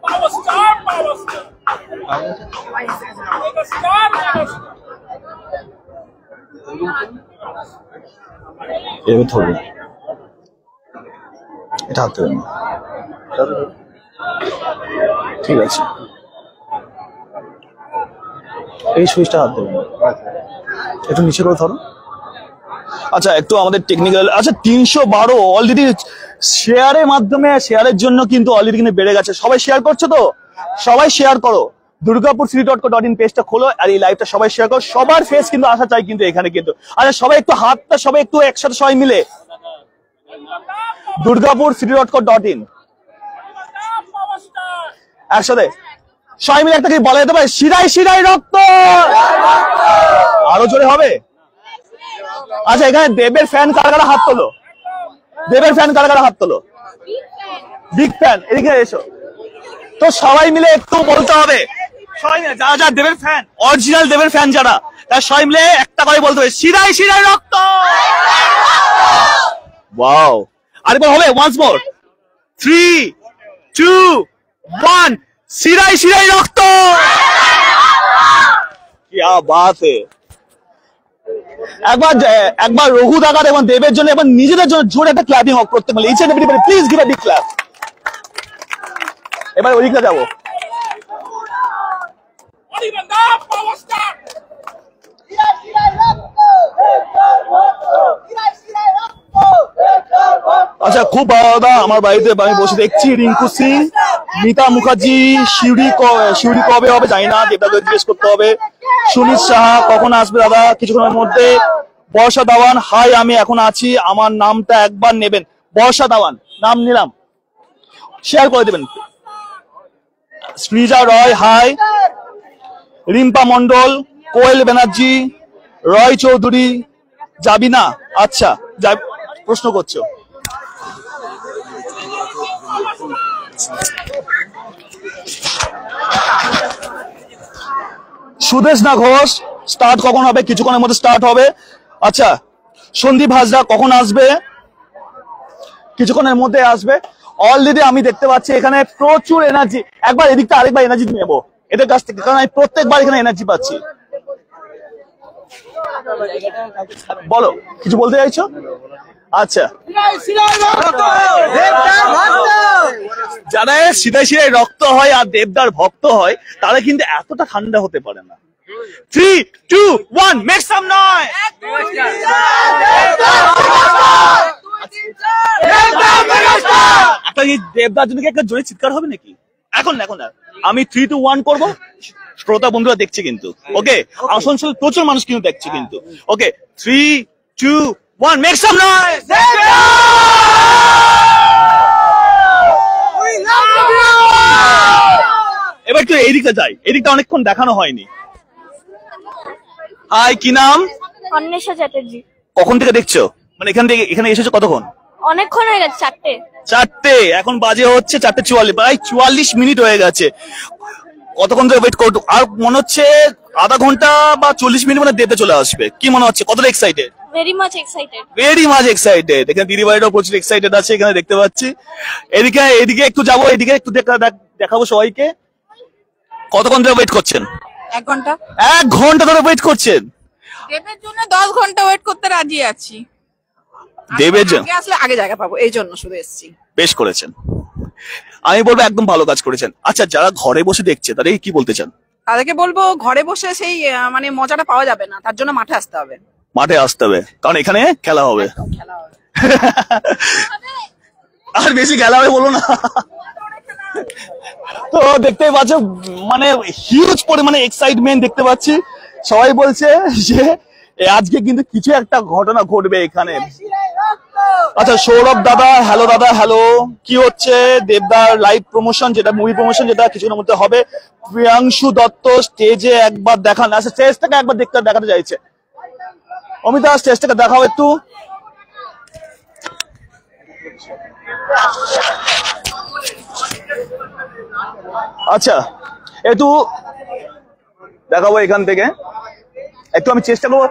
Power star, power star. Mega star, mega star. এভাবে ধরবে, এটা হাতে ধরবে। ঠিক আছে, এই সুইচটা হাত দেবেন, একটু নিচে করে ধরো। আচ্ছা, একটু আমাদের টেকনিক্যাল। আচ্ছা, 312 অলরেডি শেয়ারের মাধ্যমে, শেয়ারের জন্য কিন্তু অলরেডি কিন্তু বেড়ে গেছে। সবাই শেয়ার করছো তো? সবাই শেয়ার করো। durgapurcity.co.in পেজটা খোলো আর এই লাইভটা সবাই শেয়ার করো। সবার ফেস কিন্তু আসা চাই কিন্তু এখানে কিন্তু। আচ্ছা, সবাই একটু হাতটা সবাই একটু একসাথে সবাই মিলে durgapurcity.co.in একসাথে সবাই মিলে একটা কি বলা যেতে পারে? শিরাই শিরাই রক্ত। আরো জোরে হবে? আচ্ছা, এখানে দেবের ফ্যান কারা কারা হাত তোলো? দেবের ফ্যান কারা কারা হাত তোলো? বিগ ফ্যান, এদিকে এসো তো। সবাই মিলে একটু বলতে হবে, সবাই মিলে যারা যারা দেবের ফ্যান, অরিজিনাল দেবের ফ্যান যারা, তারা সবাই মিলে একটা করে বলতে হবে, শিরাই শিরাই রক্ত। ওয়াও, আরেকবার হবে? ওয়ান্স মোর, 3, 2, 1, শিরাই শিরাই রক্ত। क्या बात है। একবার রঘু দাগার এবং দেবের জন্য এবং নিজেদের জন্য জোরে একটা ক্ল্যাপিং হোক প্রত্যেক মিলে। Each and everybody please give a big clap. এবার ওইদিকে যাবো। Power star. আচ্ছা, খুব ভালো দাদা। আমার বাড়িতে আমি বসে দেখছি রিঙ্কু সিং, মিতা মুখার্জি, শিউরি কবে হবে জানি না, দেবদাকে জিজ্ঞেস করতে হবে। সুনীত সাহা কখন আসবে দাদা? কিছুক্ষণের মধ্যে। বর্ষা দাওয়ান, হাই আমি এখন আছি, আমার নামটা একবার নেবেন। বর্ষা দাওয়ান, নাম নিলাম, শেয়ার করে দেবেন। শ্রীজা রয় হাই, রিম্পা মন্ডল, কোয়েল ব্যানার্জি, রয় চৌধুরী, যাবি না? আচ্ছা, প্রশ্ন করছো। সুদেশ না ঘোষ, স্টার্ট কখন হবে? কিছুক্ষণের মধ্যে স্টার্ট হবে। আচ্ছা, সন্দীপ হাজরা কখন আসবে? কিছুক্ষণের মধ্যে আসবে। অলরেডি আমি দেখতে পাচ্ছি এখানে প্রচুর এনার্জি। একবার এদিকটা আরেকবার এনার্জি নেবো এদের কাছ থেকে, কারণ আমি প্রত্যেকবার এখানে এনার্জি পাচ্ছি। বলো, কিছু বলতে চাইছো? আচ্ছা, যারা শিরায় শিরায় রক্ত হয় আর দেবদার ভক্ত হয় তারা কিন্তু এতটা ঠান্ডা হতে পারে না। 3, 2, 1, মেক সাম নয়েজ। একটা দেবদার জন্য একটা জোরে চিৎকার হবে নাকি? এখন না, এখন না। আমি 3, 2, 1 করবো। শ্রোতা বন্ধুরা দেখছে কিন্তু। ওকে, আসানসোল প্রচুর মানুষ কিন্তু দেখছে কিন্তু। ওকে, 3, 2, 1, মেক সাম নয়েজ। এবার একটু এদিকটা যাই, এদিকটা অনেকক্ষণ দেখানো হয়নি। হাই, কি নাম? অন্বেষা চ্যাটার্জি। কখন থেকে দেখছো? মানে এখানে এসেছো কতক্ষণ? অনেকক্ষণ হয়ে গেছে, 4টে। এখন বাজে হচ্ছে 4:44, প্রায় 44 মিনিট হয়ে গেছে। কতক্ষণ ধরে ওয়েট করতো? আর মনে হচ্ছে আধা ঘন্টা বা 40 মিনিট মানে দেবদা চলে আসবে। কি মনে হচ্ছে? কতটা excited? Very much excited. Very much excited. এখানে দিদি ভাইরাও প্রচুর এক্সাইটেড আছে, এখানে দেখতে পাচ্ছি। এদিকে একটু যাবো, এদিকে একটু দেখাবো সবাইকে। কতক্ষণ ধরে ওয়েট করছেন? 1 ঘন্টা। 1 ঘন্টা ধরে ওয়েট করছেন? দেবের জন্য 10 ঘন্টা ওয়েট করতে রাজি আছি। দেবের জন্য আসলে আগে জায়গা পাবো, এই জন্য শুধু এসেছি। বেশ করেছেন, আমি বলবো একদম ভালো কাজ করেছেন। আচ্ছা, যারা ঘরে বসে দেখছে তাদেরকে কি বলতে চান? তাদেরকে বলবো ঘরে বসে সেই মানে মজাটা পাওয়া যাবে না, তার জন্য মাঠে আসতে হবে। মাঠে আসতে হবে, কারণ এখানে খেলা হবে। আর বেশি খেলা হবে বলো না। তো দেখতেই পাচ্ছ, মানে হিউজ পরিমাণে এক্সাইটমেন্ট দেখতে পাচ্ছি। সবাই বলছে যে আজকে কিন্তু কিছু একটা ঘটনা ঘটবে এখানে। আচ্ছা সৌরভ দাদা, হ্যালো দাদা, হ্যালো। কি হচ্ছে? দেবদার লাইভ প্রমোশন, যেটা মুভি প্রমোশন, যেটা কিছুক্ষণের মধ্যে হবে। প্রিয়াংশু দত্ত স্টেজে একবার দেখান। আচ্ছা স্টেজটাকে একবার দেখাতে চাইছে। অমিতা স্টেজটাকে দেখাও একটু। আচ্ছা একটু দেখাবো এখান থেকে, একটু আমি চেষ্টা করবো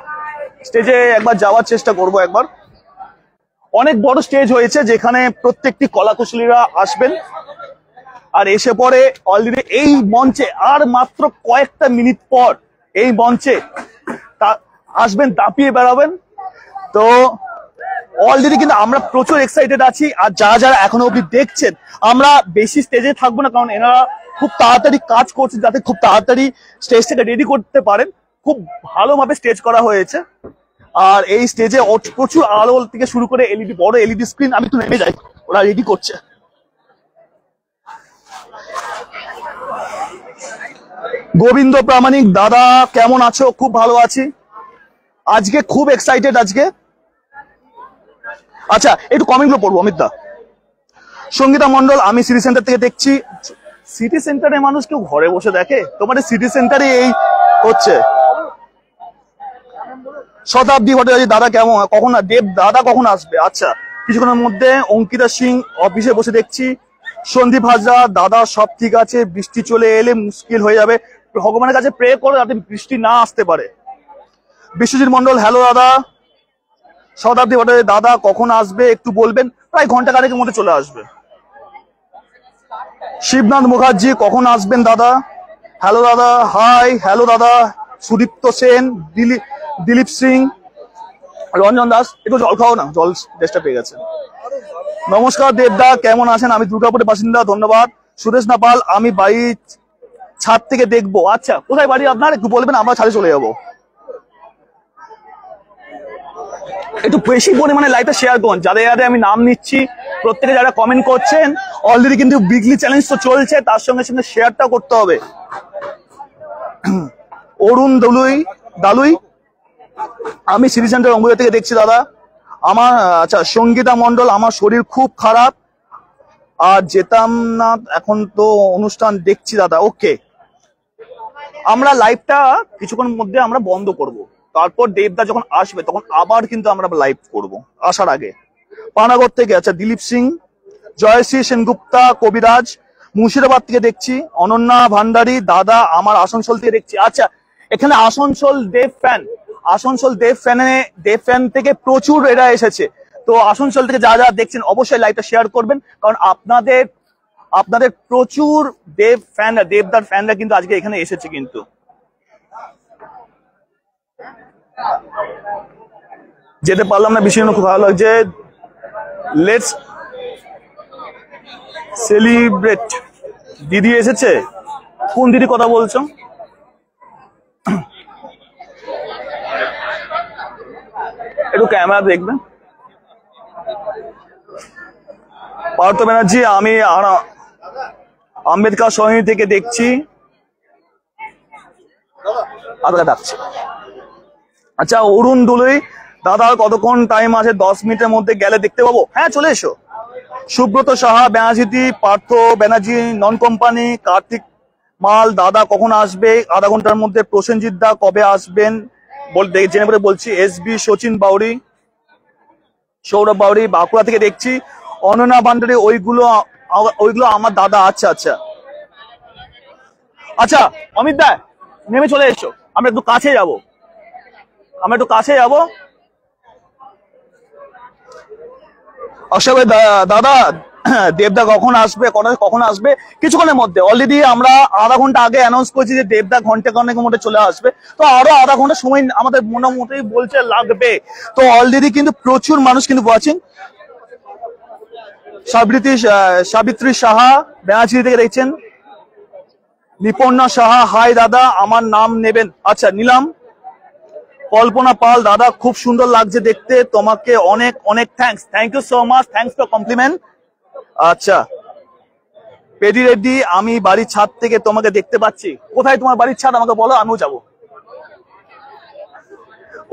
স্টেজে একবার যাওয়ার চেষ্টা করব একবার। অনেক বড় স্টেজ হয়েছে যেখানে প্রত্যেকটি কলাকুশলীরা আসবেন, আর এসে পরে অলরেডি এই মঞ্চে আর মাত্র কয়েকটা মিনিট পর এই মঞ্চে আসবেন, দাপিয়ে বেড়াবেন। তো অলরেডি কিন্তু আমরা প্রচুর এক্সাইটেড আছি। আর যারা যারা এখনো অব্দি দেখছেন, আমরা বেশি স্টেজে থাকবো না, কারণ এনারা খুব তাড়াতাড়ি কাজ করছে যাতে খুব তাড়াতাড়ি স্টেজটাকে রেডি করতে পারেন। খুব ভালোভাবে স্টেজ করা হয়েছে, আর এই স্টেজে প্রচুর আলো থেকে শুরু করে এলইডি, বড় এলইডি স্ক্রিন। আমি একটু নেমে যাই, ওরা রেডি করছে। গোবিন্দ প্রামাণিক দাদা কেমন আছো? খুব ভালো আছি, আজকে খুব এক্সাইটেড আজকে। আচ্ছা একটু কমেন্ট গুলো পড়বো। অমিত দা, সঙ্গীতা মন্ডল, আমি সিটি সেন্টার থেকে দেখছি। সিটি সেন্টারে মানুষ কেউ ঘরে বসে দেখে? তোমার সিটি সেন্টারে এই হচ্ছে। শতাব্দী ভট্টাচার্য দাদা কেমন, কখন দেব দাদা কখন আসবে? আচ্ছা কিছুক্ষণের মধ্যে। অঙ্কিতা সিং অফিসে বসে দেখছি। সন্দীপ হাজরা দাদা সব ঠিক আছে, বৃষ্টি চলে এলে মুশকিল হয়ে যাবে, ভগবানের কাছে প্রে করো যাতে বৃষ্টি না আসতে পারে। বিশ্বজিৎ মন্ডল, হ্যালো দাদা। শতাব্দী ভট্টাচার্য দাদা কখন আসবে একটু বলবেন? প্রায় ঘন্টা খানেকের মধ্যে চলে আসবে। শিবনাথ মুখার্জি, কখন আসবেন দাদা? হ্যালো দাদা, হাই। হ্যালো দাদা। সুদীপ্ত সেন, দিলীপ সিং, রঞ্জন দাস, একটু জল খাও না, জল চেষ্টা পেয়ে গেছে। নমস্কার দেবদা, কেমন আছেন? আমি দুর্গাপুরের বাসিন্দা, ধন্যবাদ। সুরেশ নাপাল, আমি বাড়ি ছাদ থেকে দেখবো। আচ্ছা কোথায় বাড়ি আপনার একটু বলবেন, আমরা ছাদে চলে যাবো। একটু বেশি পরিমাণে লাইভটা শেয়ার করুন, যাদের যাদের আমি নাম নিচ্ছি প্রত্যেকে যারা কমেন্ট করছেন। অলরেডি কিন্তু উইকলি চ্যালেঞ্জ তো চলছে, তার সঙ্গে সঙ্গে শেয়ারটাও করতে হবে। অরুণ দালুই, আমি সিটি সেন্টার রংপুর থেকে দেখছি দাদা। আমার আচ্ছা সঙ্গীতা মন্ডল, আমার শরীর খুব খারাপ আর যেতাম না, এখন তো অনুষ্ঠান দেখছি দাদা। ওকে, আমরা লাইভটা কিছুক্ষণের মধ্যে আমরা বন্ধ করব, তারপর দেবদা যখন আসবে তখন আবার কিন্তু আমরা লাইভ করব আসার আগে। পানাগড় থেকে আচ্ছা দিলীপ সিং, জয়শ্রী সেনগুপ্তা, কবিরাজ, মুর্শিদাবাদ থেকে দেখছি। অনন্যা ভান্ডারী দাদা, আমার আসানসোল থেকে দেখছি। আচ্ছা এখানে আসানসোল দেব ফ্যান থেকে প্রচুর এরা এসেছে। তো আসানসোল থেকে যারা যারা দেখছেন অবশ্যই লাইভটা শেয়ার করবেন, কারণ আপনাদের প্রচুর দেবদার ফ্যানরা কিন্তু আজকে এখানে এসেছে। কিন্তু যেতে পারলাম না, বিষয় খুব ভালো লাগছে। Let's celebrate. দিদি এসেছে? কোন দিদি কথা বলছো? একটু ক্যামেরা দেখবেন। পার্থ ব্যানার্জি, আমি আম্বেদকর সমিতি থেকে দেখছি। ডাকছি। আচ্ছা অরুণ দুলুই দাদা, কতক্ষণ টাইম আছে? 10 মিনিটের মধ্যে গেলে দেখতে পাবো। হ্যাঁ চলে এসো। সুব্রত সাহা, ব্যানার্জি, পার্থ ব্যানার্জি, নন কোম্পানি, কার্তিক মাল দাদা কখন আসবে? আধা ঘন্টার মধ্যে। প্রসেনজিৎ দা কবে আসবেন জেনে পরে বলছি। এসবি সচিন বাউরি, সৌরভ বাউরি বাঁকুড়া থেকে দেখছি। অনন্যা ভান্ডারী, ওইগুলো আমার দাদা। আচ্ছা আচ্ছা আচ্ছা অমিত দা নেমে চলে এসো, আমরা একটু কাছে যাবো। অশোক দাদা, দেবদা কখন আসবে? কিছুক্ষণের মধ্যে। অলরেডি আমরা আধা ঘন্টা আগে অ্যানাউন্স করেছি যে দেবদা ঘন্টা খানেকের মধ্যে চলে আসবে। তো আরো আধা ঘন্টা সময় আমাদের মোটামুটি বলছে লাগবে। তো অলরেডি কিন্তু প্রচুর মানুষ কিন্তু ওয়াচিং। সাবিত্রী সাহা ব্যানার্জি থেকে দেখছেন। নিপর্ণা সাহা, হাই দাদা, আমার নাম নেবেন? আচ্ছা নিলাম। কল্পনা পাল দাদা, খুব সুন্দর লাগছে দেখতে, তোমাকে অনেক অনেক thanks. Thank you so much, thanks for compliment. আচ্ছা পেডি রেড্ডি, আমি বাড়ির ছাদ থেকে তোমাকে দেখতে পাচ্ছি। কোথায় তোমার বাড়ির ছাদ আমাকে বলো, আমিও যাবো।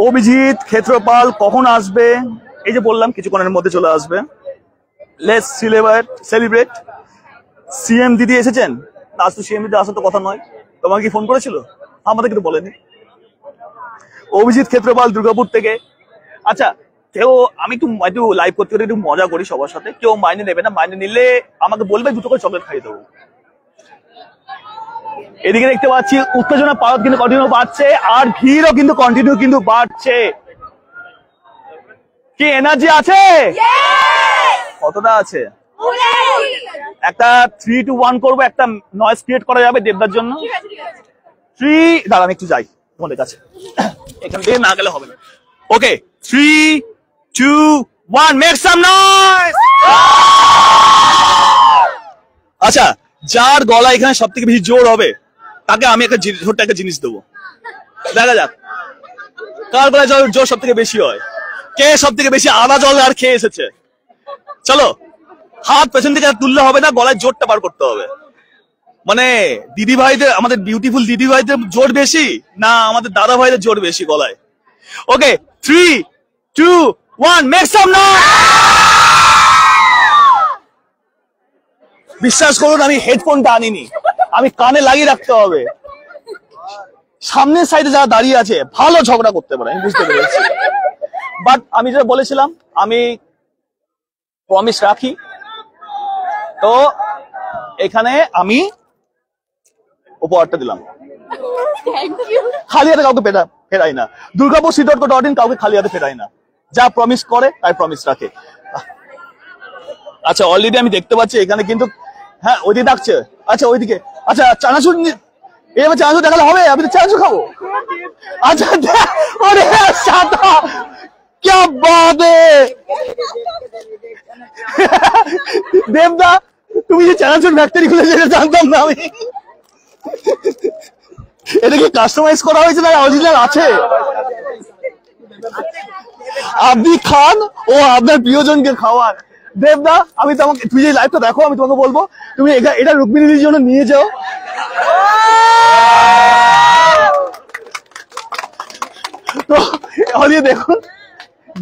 অভিজিৎ ক্ষেত্রপাল, কখন আসবে? এই যে বললাম কিছুক্ষণের মধ্যে চলে আসবে। Let's celebrate. সিএম দিদি এসেছেন? আজ তো সিএম দিদি আসার তো কথা নয়, তোমাকে কি ফোন করেছিল? আমাদের কিন্তু বলেনি। অভিজিৎ ক্ষেত্রপাল দুর্গাপুর থেকে। আচ্ছা কেউ, আমি একটু লাইভ করতে করতে একটু মজা করি সবার সাথে, কেউ মাইনে নেবে না, মাইনে নিলে আমাকে বলবে 2 করে চকলেট খাইয়ে দেবো। এদিকে দেখতে পাচ্ছি উত্তেজনা পারদ কিন্তু কন্টিনিউ বাড়ছে, আর ভিড়ও কিন্তু কন্টিনিউ কিন্তু বাড়ছে। কি এনার্জি আছে? কতটা আছে? একটা 3 to 1 করবো, একটা নয়েজ ক্রিয়েট করা যাবে দেবদার জন্য। 3, দাঁড়ান একটু যাই তোমাদের কাছে, এখান থেকে না গেলে হবে না। ওকে 3, 2, 1, মেক সাম নয়েজ। আচ্ছা, যার গলা এখানে সব থেকে বেশি জোর হবে তাকে আমি একটা ছোট্ট একটা জিনিস দেবো। দেখা যাক কার গলায় জোর সব থেকে বেশি হয়, কে সব থেকে বেশি আদা জল আর খেয়ে এসেছে। চলো, হাত পেছন থেকে তুললে হবে না, গলায় জোরটা বার করতে হবে। মানে দিদি ভাইদের, আমাদের বিউটিফুল দিদি ভাইদের জোর বেশি না আমাদের দাদা ভাইদের জোর বেশি গলায়? ওকে 3, 2, 1, মেক সাম নয়েজ। বিশ্বাস করুন আমি হেডফোনটা আনিনি, আমি কানে লাগিয়ে রাখতে হবে। সামনের সাইডে যারা দাঁড়িয়ে আছে ভালো ঝগড়া করতে পারে, আমি বুঝতে পেরেছি। বাট আমি যেটা বলেছিলাম, আমি প্রমিস রাখি। তো এখানে আমি উপহারটা দিলাম, খালি হাতে কাউকে ফেরাই না। দুর্গাপুর city.co.in কাউকে খালি হাতে ফেরাই না, যা প্রমিস করে তাই প্রমিস রাখে। আচ্ছা অলরেডি আমি দেখতে পাচ্ছি এখানে কিন্তু, হ্যাঁ ওইদিকে ডাকছে। আচ্ছা ওইদিকে, আচ্ছা চানাচুর, এবার চানাচুর দেখালে হবে? আমি তো চানাচুর খাবো। আচ্ছা ওরে সাদা, क्या बात है দেবদা, তুমি যে চানাচুর ফ্যাক্টরি খুলে যেটা জানতাম না আমি। এটা কি কাস্টমাইজ করা হয়েছে না অরিজিনাল আছে? আপনি খান ও আপনার প্রিয়জনকে খাওয়ার। দেবদা আমি তোমাকে, তুমি যে লাইভটা দেখো আমি তোমাকে বলবো তুমি এটা রুক্মিণীর জন্য নিয়ে যাও। তো অলিয়ে দেখুন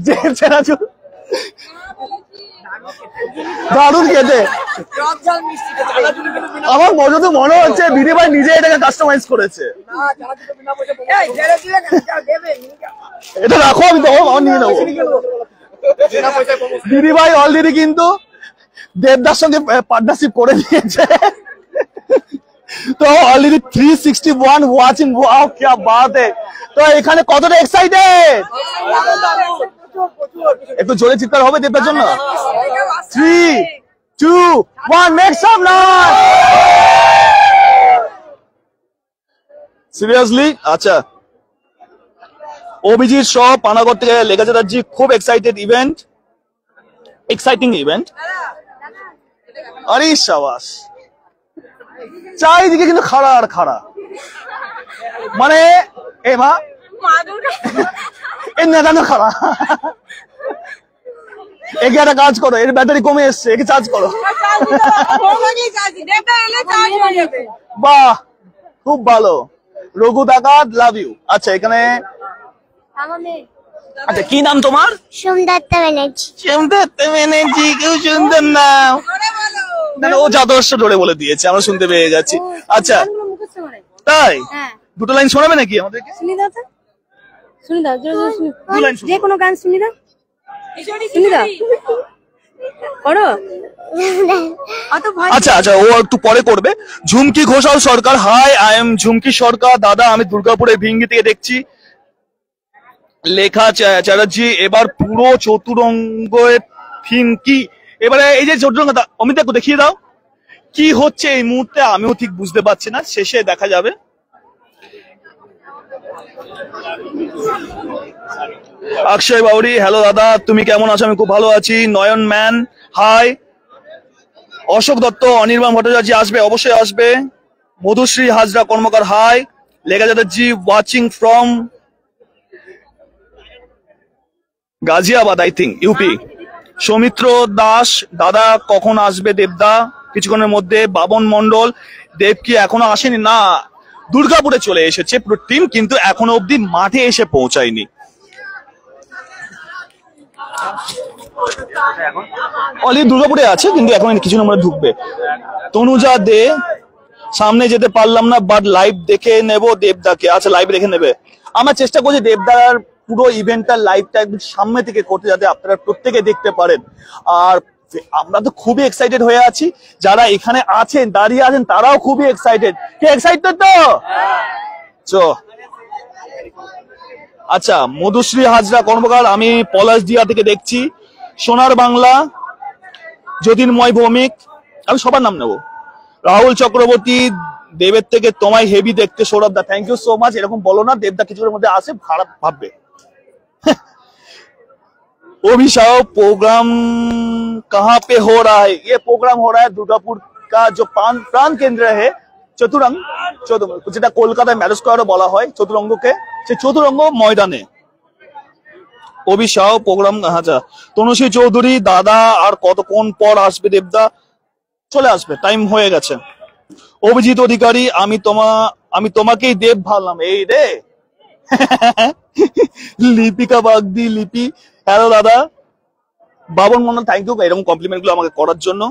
যে চানাচুর দারুণ খেতে। আমার মনে তো মনে হচ্ছে দিদি ভাই নিজে এটাকে কাস্টমাইজ করেছে। এটা রাখো, আমি তখন আমার নিয়ে নেবো। দিদি ভাই অলরেডি কিন্তু দেবদার সঙ্গে পার্টনারশিপ করে নিয়েছে। তো অলরেডি 361 ওয়াচিং, ওয়াও কি বাত है। তো এখানে কতটা এক্সাইটেড, একটু জোরে চিৎকার হবে দেবদার জন্য। 3, 2, 1, মেক সাম নয়েজ। সিরিয়াসলি? আচ্ছা অভিজিৎ সহ পানাগড় থেকে লেখা চ্যাটার্জি, খুব এক্সাইটেড ইভেন্ট, এক্সাইটিং ইভেন্ট। আরে সাবাস, চারিদিকে কিন্তু খাড়া আর খাড়া, মানে এ মা এর নেতানো খাড়া। একে একটা কাজ করো, এর ব্যাটারি কমে এসছে, একে চার্জ করো। বাহ খুব ভালো, রঘু ডাকাত, লাভ ইউ। আচ্ছা এখানে, আচ্ছা কি নাম তোমার? সোমদত্তা ব্যানার্জি। সোমদত্তা ব্যানার্জি, খুব সুন্দর নাম। না ও যথেষ্ট জোরে বলে দিয়েছে, আমরা শুনতে পেয়ে যাচ্ছি। আচ্ছা তাই, দুটো লাইন শোনাবে নাকি আমাদেরকে? শুনি দাও, শুনি দাও, দু লাইন যে কোনো গান শুনি দাও, শুনি দাও, করো। আচ্ছা আচ্ছা ও একটু পরে করবে। ঝুমকি ঘোষাল সরকার, হাই আই এম ঝুমকি সরকার। দাদা আমি দুর্গাপুরের ভিঙ্গি থেকে দেখছি। লেখা চ্যাটার্জি, এবার পুরো চতুরঙ্গের থিম কি? এবারে এই যে চতুরঙ্গ, অমিত একটু দেখিয়ে দাও কি হচ্ছে এই মুহূর্তে, আমিও ঠিক বুঝতে পারছি না, শেষে দেখা যাবে। অক্ষয় বাউরি, হ্যালো দাদা তুমি কেমন আছো? আমি খুব ভালো আছি। নয়ন ম্যান হাই। অশোক দত্ত, অনির্বাণ ভট্টাচার্য আসবে, অবশ্যই আসবে। মধুশ্রী হাজরা কর্মকার হাই। লেখা Chatterjee watching from Ghaziabad I think UP. Soumitra Das, দাদা কখন আসবে দেবদা? কিছুক্ষণের মধ্যে। বাবন মন্ডল, দেব কি এখনো আসেনি? না, দুর্গাপুরে চলে এসেছে পুরো টিম, কিন্তু এখনো অব্দি মাঠে এসে পৌঁছায়নি। অলরেডি দুর্গাপুরে আছে, কিন্তু এখন কিছু নম্বরে ঢুকবে। তনুজা দে, সামনে যেতে পারলাম না, বাট লাইভ দেখে নেব দেবদাকে। আচ্ছা, লাইভ দেখে নেবে। আমরা চেষ্টা করছি দেবদার পুরো ইভেন্টটার লাইভটা একদম সামনে থেকে করতে, যাতে আপনারা প্রত্যেকে দেখতে পারেন। আর আমরা তো খুবই এক্সাইটেড হয়ে আছি, যারা এখানে আছেন, দাঁড়িয়ে আছেন, তারাও খুবই এক্সাইটেড। কে এক্সাইটেড তো? চো আচ্ছা, মধুশ্রী হাজরা কর্মকার, আমি পলাশদিয়া থেকে দেখছি। সোনার বাংলা, জ্যোতির্ময় ভৌমিক, আমি সবার নাম নেব। রাহুল চক্রবর্তী, দেবের থেকে তোমায় হেভি দেখতে। সৌরভ দা, থ্যাংক ইউ সো মাচ। এরকম বলো না, দেবদা কিছুর মধ্যে আসে, খারাপ ভাববে। अभिषेक प्रोग्राम कहाँ पे हो रहा है? ये प्रोग्राम हो रहा है दुर्गापुर का जो प्राण केंद्र है चतुरंग, যেটা কলকাতায় ম্যারেজ স্কোয়ারও বলা হয় চতুরঙ্গকে, সেই চতুরঙ্গ ময়দানে অভিষেক প্রোগ্রাম। আচ্ছা, তনুশ্রী চৌধুরী, দাদা আর কতক্ষণ পর আসবে দেবদা? চলে আসবে, টাইম হয়ে গেছে। অভিজিৎ অধিকারী, আমি তোমাকেই দেব ভাবলাম। এই রে লিপিকা বাগদি, লিপি, হ্যালো দাদা। বাবন মন্ডল, থ্যাংক ইউ এরকম কমপ্লিমেন্ট গুলো আমাকে করার জন্য,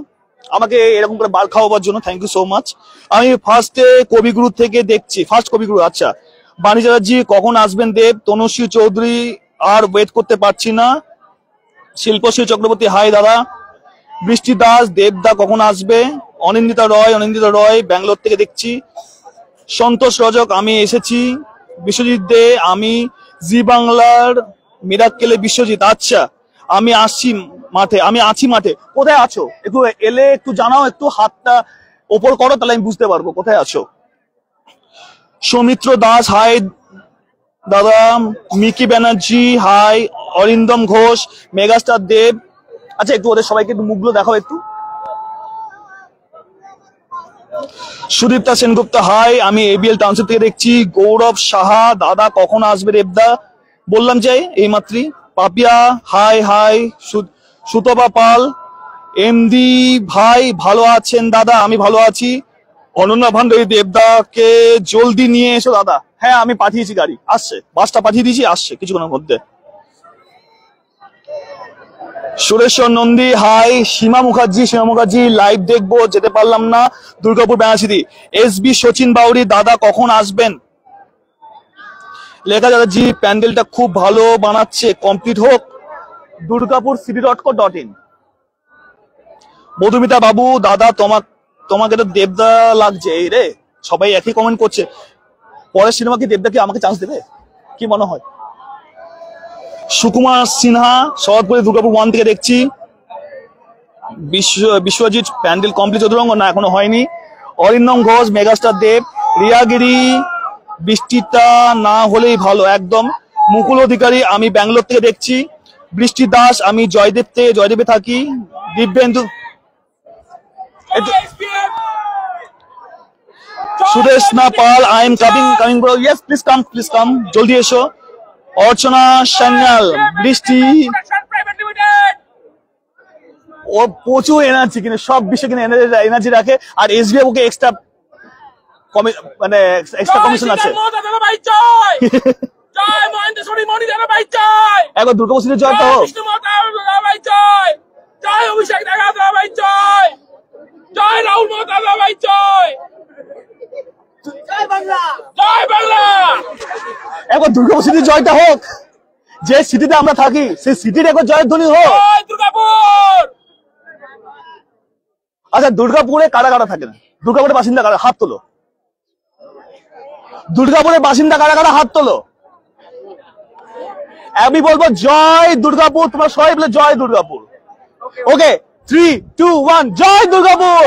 আমাকে এরকম করে বার খাওয়াবার জন্য, থ্যাংক ইউ সো মাচ। আমি ফার্স্টে কবিগুরু থেকে দেখছি, ফার্স্ট কবিগুরু। আচ্ছা, বাণী চ্যাটার্জি, কখন আসবেন দেব? তনুশ্রী চৌধুরী, আর ওয়েট করতে পারছি না। শিল্পশ্রী চক্রবর্তী, হাই দাদা। বৃষ্টি দাস, দেবদা কখন আসবে? অনিন্দিতা রয় ব্যাঙ্গালোর থেকে দেখছি। সন্তোষ রজক, আমি এসেছি। বিশ্বজিৎ দে, আমি জি বাংলার মিরাক্কেলে বিশ্বজিৎ। আচ্ছা, আমি আছি মাঠে। কোথায় আছো? একটু এলে একটু জানাও, একটু হাতটা ওপর করো, তাহলে আমি বুঝতে পারবো কোথায় আছো। সৌমিত্র দাস, হাই দাদা। মিকি ব্যানার্জি, হাই। অরিন্দম ঘোষ, মেগাস্টার দেব। আচ্ছা, একটু ওদের সবাইকে একটু মুখগুলো দেখাও একটু। সুদীপ্তা সেনগুপ্তা, হাই, আমি এবিএল টাউনশিপ থেকে দেখছি। গৌরব সাহা, দাদা কখন আসবে দেবদা? বললাম যে এই মাত্রই। পাপিয়া, হাই। সুতপা পাল, এমডি ভাই, ভালো আছেন দাদা? আমি ভালো আছি। অনন্যা ভান্ডারী, দেবদাকে জলদি নিয়ে এসো দাদা। হ্যাঁ, আমি পাঠিয়েছি, গাড়ি আসছে, বাসটা পাঠিয়ে দিয়েছি, আসছে কিছুক্ষণের মধ্যে। সুরেশ্বর নন্দী, হাই। সীমা মুখার্জি, লাইভ দেখবো, যেতে পারলাম না, দুর্গাপুর বেনারসি। এসবি সচিন বাউরি, দাদা কখন আসবেন? লেখা চ্যাটার্জি, প্যান্ডেলটা খুব ভালো বানাচ্ছে, কমপ্লিট হোক। দুর্গাপুর city.co.in। মধুমিতা বাবু, দাদা তোমাকে তো দেবদা লাগছে। এই রে, সবাই একই কমেন্ট করছে। পরের সিনেমা কি দেবদা কি আমাকে চান্স দেবে, কি মনে হয়? সুকুমার সিনহা, শরৎপুরে দুর্গাপুর 1 থেকে দেখছি। বিশ্বজিৎ, প্যান্ডেল কমপ্লিট চতুরঙ্গ? না, এখনো হয়নি। অরিন্দম ঘোষ, মেগাস্টার দেব। রিয়াগিরি, বৃষ্টিটা না হলেই ভালো, একদম। মুকুল অধিকারী, আমি ব্যাঙ্গালোর থেকে দেখছি। বৃষ্টি দাস, আমি জয়দেবে থাকি। দিব্যেন্দু, সুরেশ না Pal, I am coming bro. Yes, please come, জলদি এসো। অর্চনা সান্যাল, বৃষ্টি, ও প্রচুর এনার্জি, কিন্তু সব বিষয়ে কিন্তু এনার্জি রাখে। আর এসবিআই ওকে এক্সট্রা কমিশন আছে। একবার দুর্গাপুর সিটির জয় তো হোক। একবার দুর্গাপুর সিটির জয়টা হোক, যে সিটিতে আমরা থাকি সেই সিটির একবার জয়ের ধ্বনি হোক। আচ্ছা, দুর্গাপুরে কারা থাকে না? দুর্গাপুরের বাসিন্দা কারা? হাত তোলো। দুর্গাপুরের বাসিন্দা কারা হাত তোলো। আমি বলবো জয় দুর্গাপুর, তোমার সবাই বলে জয় দুর্গাপুর। ওকে, 3, 2, 1, জয় দুর্গাপুর।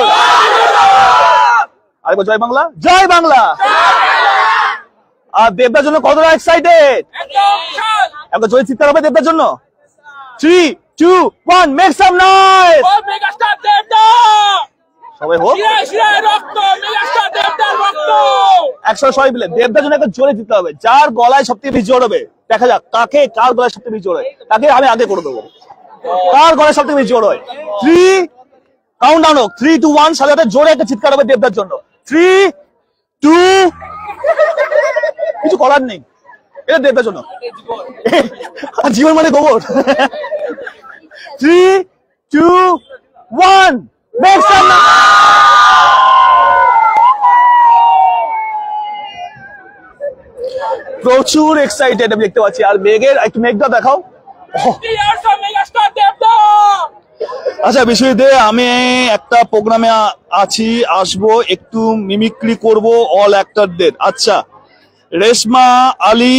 আরেকবার জয় বাংলা, জয় বাংলা। আর দেবদার জন্য কতটা এক্সাইটেড? একবার জয় চিৎকার হবে দেবদার জন্য। 3, 2, 1, মেক সাম নয়েজ। সবাই হোক, একসাথে সবাই মিলে দেবদার জন্য একটা জোরে জিততে হবে। যার গলায় সবথেকে বেশি জোর হবে, দেখা যাক কার গলায় সবথেকে বেশি জোর হয়, তাকে আমি আগে করে দেবো। কার গলায় সবথেকে বেশি জোর হয়? 3, কাউন্ট ডাউন হোক। 3, 2, 1, সাথে সাথে জোরে একটা চিৎকার হবে দেবদার জন্য। 3, 2, কিছু করার নেই। এটা দেবদার জন্য। জীবন মানে গোবর। 3, 2, 1 next one. প্রচুর এক্সাইটেড আমি দেখতে পাচ্ছি। আর মেঘের একটু মেঘটা দেখাও। আচ্ছা বিশ্বজিৎ, আমি একটা প্রোগ্রামে আছি, আসবো, একটু মিমিক্রি করব অল অ্যাক্টরদের। আচ্ছা, রেশমা আলী,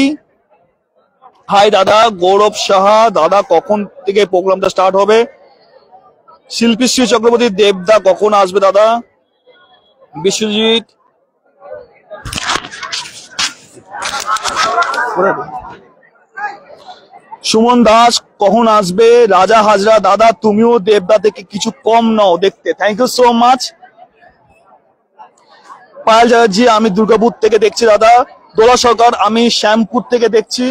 হাই দাদা। গৌরব সাহা, দাদা কখন থেকে প্রোগ্রামটা স্টার্ট হবে? শিল্পীশ্রী চক্রবর্তী, দেবদা কখন আসবে দাদা? বিশ্বজিৎ, সুমন দাস কখন আসবে? রাজা হাজরা, দাদা তুমিও দেবদা থেকে কিছু কম নাও দেখতে। Thank you so much. Payel Chatterjee, আমি দুর্গাপুর থেকে দেখছি দাদা। দোলা সরকার, আমি শ্যামপুর থেকে দেখছি।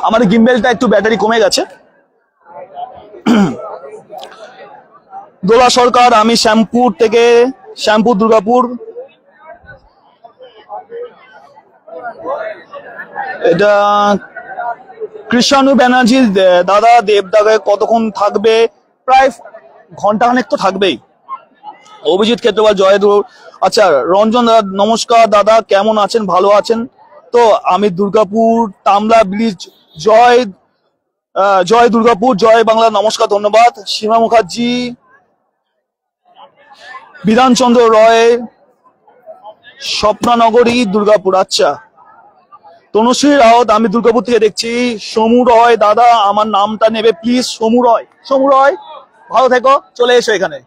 আমার গিম্বেলটা একটু ব্যাটারি কমে গেছে। দোলা সরকার, আমি শ্যামপুর থেকে, শ্যামপুর দুর্গাপুর। এটা কৃষাণু ব্যানার্জি, দাদা দেবদাকে কতক্ষণ থাকবে? প্রায় ঘন্টাখানেক তো থাকবেই। অভিজিৎ ক্ষেত্রপাল, জয় দুর। আচ্ছা, রঞ্জন দাদা নমস্কার দাদা, কেমন আছেন? ভালো আছেন তো? আমি দুর্গাপুর তামলা ব্রিজ। জয় দুর্গাপুর, জয় বাংলা, নমস্কার, ধন্যবাদ। সীমা মুখার্জি, বিধানচন্দ্র রয়, স্বপ্নানগরী, দুর্গাপুর। আচ্ছা, তনুশ্রী রাউত, আমি দুর্গাপুর থেকে দেখছি। সমু রয়, দাদা আমার নামটা নেবে প্লিজ। সমু রয়, সমু রয় ভালো থেকো, চলে এসো এখানে।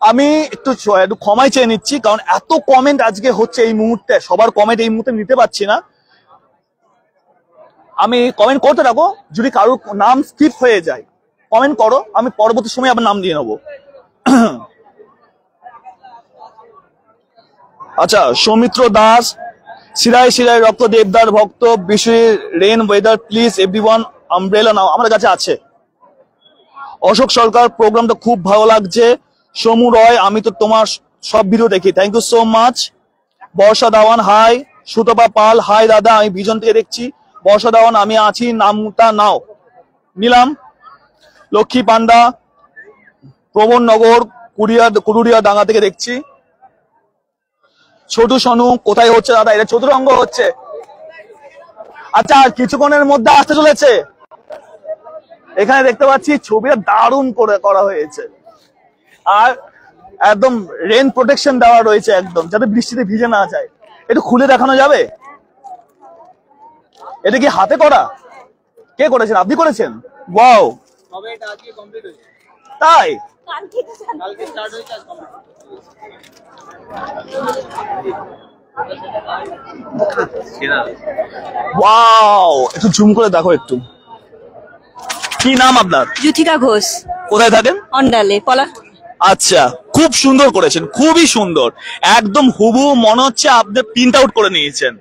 আমি একটু ক্ষমাই চেয়ে নিচ্ছি, কারণ এত কমেন্ট আজকে হচ্ছে এই মুহূর্তে, সবার কমেন্ট এই মুহূর্তে নিতে পারছি না। আমি কমেন্ট করতে থাকো, যদি কারোর নাম স্কিপ হয়ে যায় কমেন্ট করো, আমি পরবর্তী সময় আবার নাম দিয়ে নেবো। আচ্ছা, সৌমিত্র দাস, শিরায় শিরায় রক্ত, দেবদার ভক্ত, বিশ্বের rain weather please everyone umbrella নাও, আমার কাছে আছে। অশোক সরকার, প্রোগ্রামটা খুব ভালো লাগছে। সমু রয়, আমি তো তোমার সব ভিডিও দেখি, thank you so much. Barsha Dawan, hi. Sutapa Pal, high দাদা, আমি ভিজন থেকে দেখছি। বর্ষা দাওয়ান, আমি আছি, নামটা নাও, নিলাম। লক্ষ্মী পান্ডা, প্রবণনগর কুরুরিয়া ডাঙ্গা থেকে দেখছি। ছোট সোনু, কোথায় হচ্ছে দাদা? এটা চতুরঙ্গ হচ্ছে। আচ্ছা, আর কিছুক্ষণের মধ্যে আসতে চলেছে। এখানে দেখতে পাচ্ছি ছবিটা দারুণ করে করা হয়েছে, আর একদম রেন প্রোটেকশন দেওয়া রয়েছে একদম, যাতে বৃষ্টিতে ভিজে না যায়। একটু খুলে দেখানো যাবে? এটা কি হাতে করা? কে করেছেন? আপনি করেছেন? ওয়াও, তাই? ওয়াও, একটু জুম করে দেখো একটু। কি নাম আপনার? যুথিকা ঘোষ। কোথায় থাকেন? অন্ডালে, পলা। আচ্ছা, খুব সুন্দর করেছেন, খুবই সুন্দর, একদম হুবহু মনে হচ্ছে আপনি প্রিন্ট আউট করে নিয়েছেন।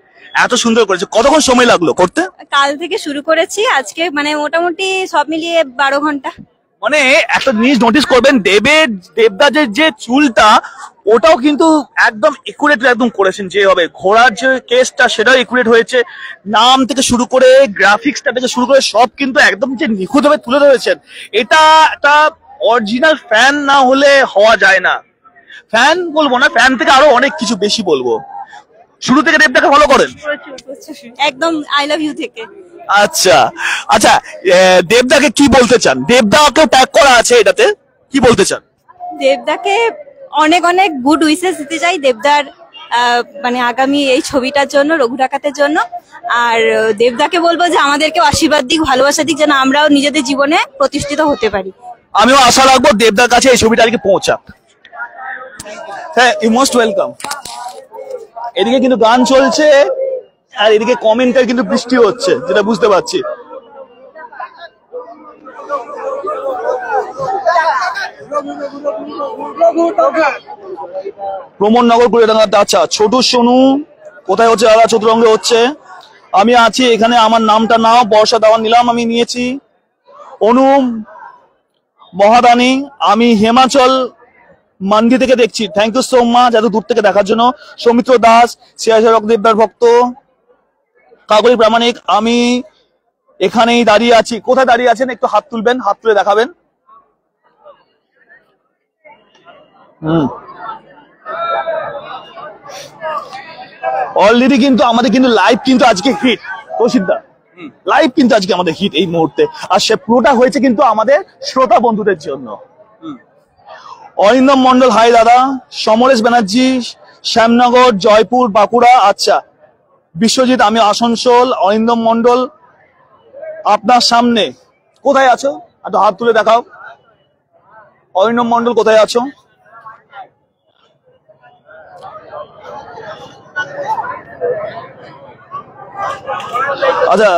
এত সুন্দর করেছে। কতক্ষণ সময় লাগলো করতে? কাল থেকে শুরু করেছি, আজকে মানে মোটামুটি সব মিলিয়ে 12 ঘন্টা। মানে একটা জিনিস নোটিস করবেন, দেবদাজের যে চুলটা ওটাও কিন্তু একদম একুরেট একদম করেছেন, যেভাবে ঘোড়ার যে কেসটা সেটাও একুরেট হয়েছে। নাম থেকে শুরু করে গ্রাফিক্সটা থেকে শুরু করে সব কিন্তু একদম যে নিখুঁত ভাবে তুলে ধরেছেন। এটা একটা অরিজিনাল ফ্যান না হলে হওয়া যায় না। ফ্যান বলবো না, ফ্যান থেকে আরো অনেক কিছু বেশি বলবো। শুরু থেকে দেবদাকে ফলো করেন? একদম আই লাভ ইউ থেকে। আচ্ছা আচ্ছা, দেবদাকে কি বলতে চান? দেবদাকে ট্যাগ করা আছে এটাতে, কি বলতে চান? দেবদাকে অনেক অনেক গুড উইসেস দিতে চাই দেবদার মানে আগামী এই ছবিটার জন্য, রঘু ডাকাতের জন্য। আর দেবদাকে বলবো যে আমাদেরকেও আশীর্বাদ দিক, ভালোবাসা দিক, যেন আমরাও নিজেদের জীবনে প্রতিষ্ঠিত হতে পারি। আমিও আশা রাখবো দেবদার কাছে এই ছবিটা আর কি পৌঁছাক। হ্যাঁ, ইউ মোস্ট ওয়েলকাম। এদিকে কিন্তু গান চলছে আর এদিকে কমেন্টের কিন্তু বৃষ্টি হচ্ছে, যেটা বুঝতে পারছি। প্রমোদনগর কুড়িয়াডাঙ্গাতে। আচ্ছা, ছোট সোনু, কোথায় হচ্ছে দাদা? চতুরঙ্গে হচ্ছে। আমি আছি এখানে, আমার নামটা নাও। বর্ষা দাওয়ান নিলাম, আমি নিয়েছি। অনু মহাদানী, আমি হিমাচল মান্ডি থেকে দেখছি, থ্যাংক ইউ সো মাচ এত দূর থেকে দেখার জন্য। সৌমিত্র দাস, শ্রেয়াসরক দেবদার ভক্ত। কাকলি প্রামাণিক, আমি এখানেই দাঁড়িয়ে আছি। কোথায় দাঁড়িয়ে আছেন একটু হাত তুলবেন, হাত তুলে দেখাবেন। অলরেডি কিন্তু আমাদের কিন্তু লাইভ কিন্তু আজকে হিট কৌশিকদা, লাইভ কিন্তু আজকে আমাদের হিট এই মুহূর্তে। আর সে পুরোটা হয়েছে কিন্তু আমাদের শ্রোতা বন্ধুদের জন্য। অরিন্দম মন্ডল, হাই দাদা। সমরেশ ব্যানার্জি, শ্যামনগর, জয়পুর, বাঁকুড়া। আচ্ছা বিশ্বজিৎ, আমি আসানসোল। অরিন্দম মন্ডল আপনার সামনে, কোথায় আছো একটু হাত তুলে দেখাও। অরিন্দম মন্ডল কোথায় আছো? আচ্ছা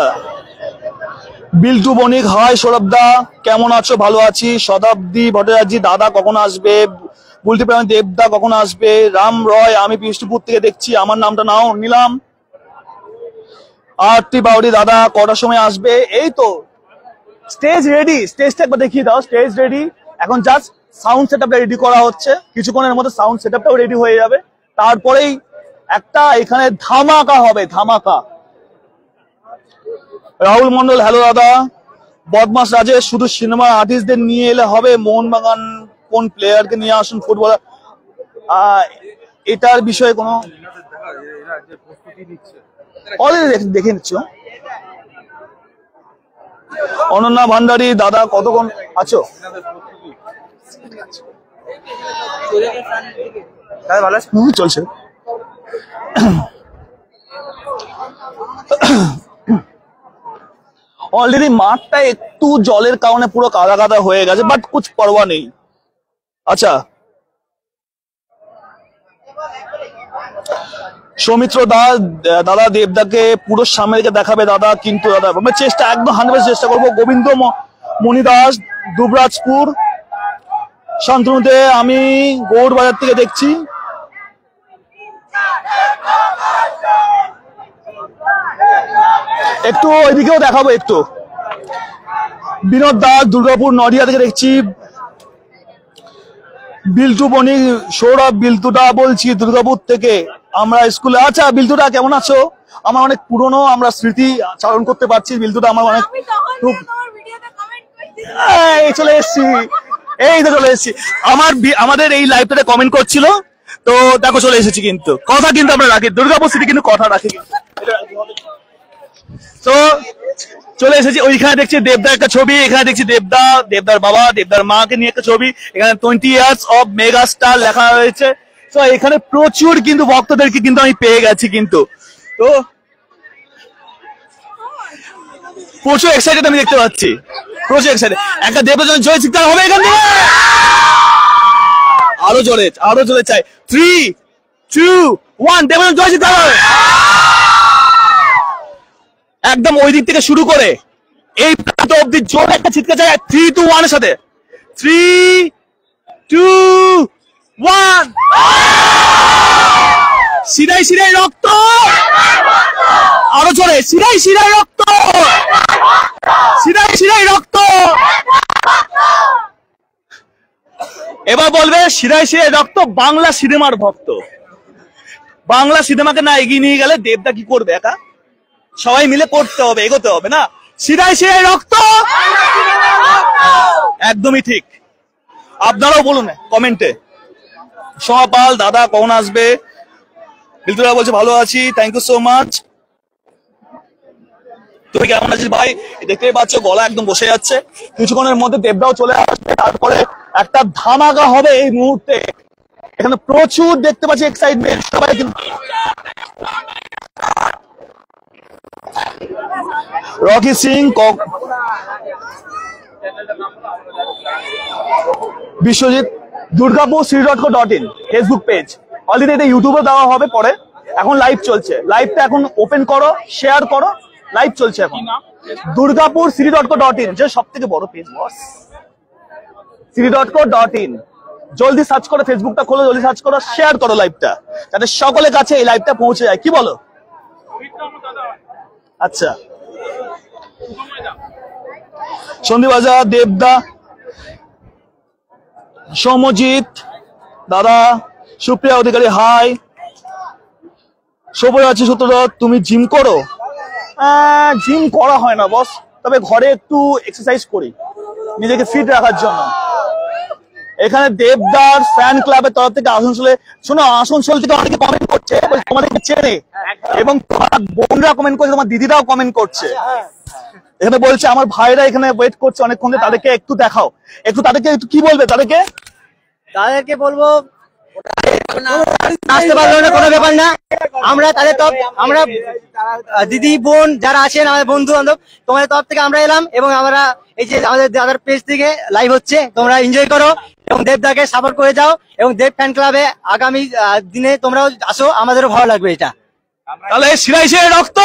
বিল্টু বণিক, হাই সৌরভ দা, কেমন আছো? ভালো আছি। শতাব্দী ভট্টাচার্য, দাদা কখন আসবে? বুলটি প্রাণ দেবদা কখন আসবে? রাম রয়, আমি বিষ্ণুপুর থেকে দেখছি, আমার নামটা নাও, নিলাম। আরতি বাউরি, দাদা কটার সময় আসবে? এই তো স্টেজ রেডি, স্টেজটা একবার দেখিয়ে দাও। স্টেজ রেডি, এখন জাস্ট সাউন্ড সেটআপটা রেডি করা হচ্ছে, কিছুক্ষণের মধ্যে সাউন্ড সেটআপটাও রেডি হয়ে যাবে। তারপরেই একটা এখানে ধামাকা হবে, ধামাকা। রাহুল মন্ডল, হ্যালো দাদা। বদমাস রাজেশ, শুধু সিনেমা আর্টিস্টদের নিয়ে এলে হবে? মোহনবাগান কোন প্লেয়ারকে নিয়ে আসুন ফুটবলার? এটার বিষয়ে কোনো অলরেডি দেখে নিচ্ছ। অনন্যা ভান্ডারী, দাদা কতক্ষণ আছো? চলছে। অলরেডি মাঠটা একটু জলের কারণে পুরো কাদা কাদা হয়ে গেছে, বাট কুছ পরোয়া নেই। আচ্ছা সৌমিত্র দাস, দাদা দেবদাকে পুরো সামনে থেকে দেখাবে দাদা, কিন্তু দাদা আমি চেষ্টা একদম 100% চেষ্টা করবো। গোবিন্দ মণিদাস, দুবরাজপুর। শান্তনুতে, আমি গৌড় বাজার থেকে দেখছি। একটু ওইদিকেও দেখাবো একটু। বিনোদ দাস, দুর্গাপুর নডিয়া থেকে দেখছি। বিল্টু বনি, সৌরভ, বিল্টুদা বলছি দুর্গাপুর থেকে, আমরা স্কুলে। আচ্ছা বিল্টুদা কেমন আছো? আমার অনেক পুরনো আমরা স্মৃতি চারণ করতে পারছি। বিল্টুদা আমার অনেক খুব চলে এসছি, এই তো চলে এসছি। আমাদের এই লাইভটাতে কমেন্ট করছিল, তো দেখো চলে এসেছি। কিন্তু কথা কিন্তু আমরা রাখি, দুর্গাপুর সিটি কিন্তু কথা রাখি। তো চলে এসেছি। ওইখানে দেখছি দেবদার একটা ছবি, এখানে দেখছি দেবদার বাবা, দেবদার মাকে নিয়ে একটা ছবি। এখানে 20 years অফ মেগা স্টার লেখা হয়েছে। তো এখানে প্রচুর কিন্তু ভক্তদেরকে কিন্তু আমি পেয়ে গেছি কিন্তু। তো প্রচুর এক্সাইটেড আমি দেখতে পাচ্ছি, প্রচুর এক্সাইটেড। একটা দেবদার জন্য জয় চিৎকার হবে এখান থেকে, আরো জোরে চাই। 3, 2, 1, দেবদার জয় চিৎকার হবে। একদম ওই দিক থেকে শুরু করে এই প্রান্ত অব্দি জোরে একটা চিৎকার চাই। 3, 2, 1 এর সাথে 3, 2, 1। শিরায় শিরায় রক্ত, আরো জোরে শিরায় শিরায় রক্ত, শিরায় শিরায় রক্ত। এবার বলবে শিরায় শিরায় রক্ত বাংলা সিনেমার ভক্ত। বাংলা সিনেমাকে না এগিয়ে নিয়ে গেলে দেবদা কি করবে একা? সবাই মিলে করতে হবে, এগোতে হবে না? শিরায় শিরায় রক্ত, একদমই ঠিক। আপনারাও বলুন কমেন্টে। সপাল, দাদা কখন আসবে? বিলতুরা বলছে ভালো আছি, থ্যাংক ইউ সো মাচ। তুমি কেমন আছিস ভাই? দেখতেই পাচ্ছ গলা একদম বসে যাচ্ছে। কিছুক্ষণের মধ্যে দেবদাও চলে আসবে, তারপরে একটা ধামাকা হবে এই মুহূর্তে। এখানে প্রচুর দেখতে পাচ্ছি এক্সাইটমেন্ট, সবাই কিন্তু। Rocky Singh, Biswajit, Durgapur city.co.in Facebook page. Already এটা ইউটিউবে দেওয়া হবে পরে। এখন লাইভ চলছে, লাইভটা এখন ওপেন করো, শেয়ার করো, লাইভ চলছে এখন। দুর্গাপুর city.co.in যে সব থেকে বড় পেজ বস, city.co.in। জলদি সার্চ করো, ফেসবুকটা খোলো, জলদি সার্চ করো, শেয়ার করো লাইভটা, যাতে সকলের কাছে এই লাইভটা পৌঁছে যায়। কি বলো? আচ্ছা সন্দীপ বাজার, দেবদা, সৌমজিৎ, দাদা সুপ্রিয়া অধিকারী হাই। সব্যসাচী সূত্রধর তুমি জিম করো? জিম করা হয় না বস, তবে ঘরে একটু এক্সারসাইজ করি নিজেকে ফিট রাখার জন্য। এখানে দেবদার ফ্যান ক্লাবের তরফ থেকে আসানসোলে, শোনো আসানসোল থেকে অনেকে কমেন্ট করছে, তোমাদেরকে চেনে এবং তোমার বোনরা কমেন্ট করছে, তোমার দিদিরাও কমেন্ট করছে। এখানে বলছে আমার ভাইরা এখানে ওয়েট করছে অনেকক্ষণ ধরে, তাদেরকে একটু দেখাও, একটু তাদেরকে একটু কি বলবে? তাদেরকে বলবো আসতে পারলো না কোনো ব্যাপার না, আমরা তাদের তরফ, আমরা দিদি বোন যারা আছেন আমাদের বন্ধু বান্ধব, তোমাদের তরফ থেকে আমরা এলাম এবং আমরা এই যে আমাদের দাদার পেজ থেকে লাইভ হচ্ছে, তোমরা এনজয় করো এবং দেবদাকে সাপোর্ট করে যাও এবং দেব ফ্যান ক্লাবে আগামী দিনে তোমরাও আসো, আমাদেরও ভালো লাগবে এটা। তাহলে শিরাই শিরাই রক্ত,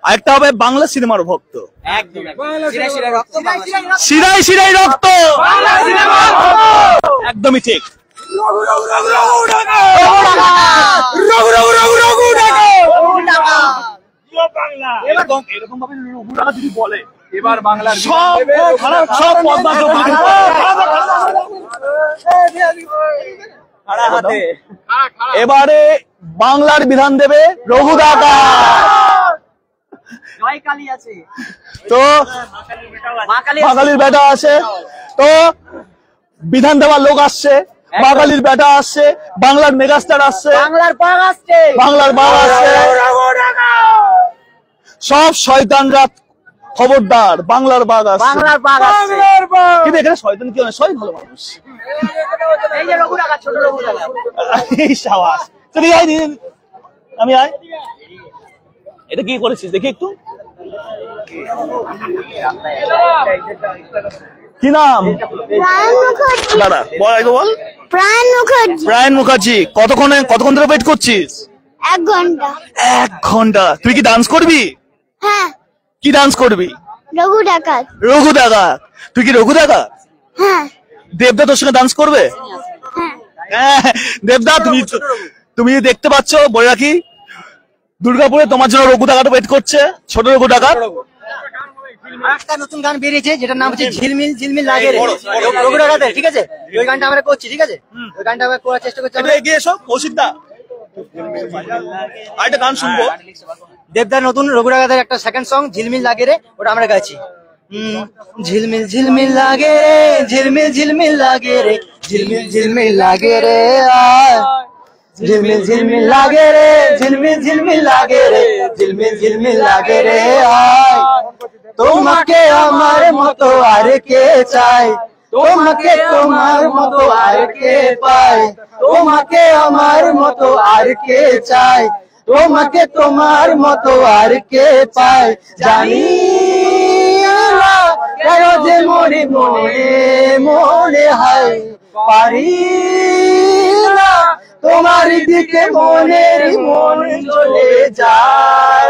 আরেকটা হবে বাংলা সিনেমার ভক্ত, শিরাই শিরাই রক্ত, একদমই ঠিক। এরকম ভাবে রঘুরাঘাত যদি বলে এবার বাংলার সব পদ্মা এবারে বাংলার বিধান দেবে রঘুদাদা। তো মা কালীর বেটা আছে, তো বিধান দেওয়ার লোক আসছে, মা কালীর বেটা আসছে, বাংলার মেগাস্টার আসছে, বাংলার বাঘ আসছে, সব শয়তানরা খবরদার, বাংলার বাঘ আসছে, কিন্তু এখানে শয়তান কি হয়? সবাই ভালো মানুষ। আমি আয়, এটা কি করেছিস দেখি একটু, কি নাম? দাদা বল। প্রায়ন মুখার্জি। কতক্ষণ ধরে ওয়েট করছিস? 1 ঘন্টা। 1 ঘন্টা। তুই কি ডান্স করবি? হ্যাঁ। কি ডান্স করবি? রঘু ডাকাত। তুই কি রঘু ডাকাত? হ্যাঁ। দেবদা তোর সঙ্গে ডান্স করবে? হ্যাঁ। দেবদা তুমি দেখতে পাচ্ছ, বলে রাখি দুর্গাপুরে তোমার জন্য রঘু ডাকাত ওয়েট করছে, ছোট রঘু ডাকাত। একটা নতুন গান বেরিয়েছে যেটার নাম হচ্ছে ঝিলমিল ঝিলমিল লাগে রে, রঘু ডাকাতের, ঠিক আছে? ওই গানটা আমরা করছি, ঠিক আছে? ওই গানটা আমরা করার চেষ্টা করছি। এগিয়ে এসো কৌশিকদা, আরেকটা গান শুনবো। দেবদার নতুন রঘু ডাকাতের একটা সেকেন্ড সং ঝিলমিল লাগে রে, ওটা আমরা গাইছি। ঝিলমিল ঝিলমিল লাগে রে, ঝিলমিল ঝিলমিল লাগে রে, ঝিলমিল ঝিলমিল লাগে রে, ঝিলমিল ঝিলমিল লাগে রে, ঝিলমিল ঝিলমিল লাগে রে, ঝিলমিল ঝিলমিল লাগে রে। তোমাকে আমার মতো আর কে চায়, তোমাকে তোমার মতো আর কে পায়, তোমাকে আমার মতো আর কে চায়, তোমাকে তোমার মতো আর কে পায়, জানি না কেন যে মনে মনে মনে হয়, পারি না তোমার দিকে মনের মন চলে যায়।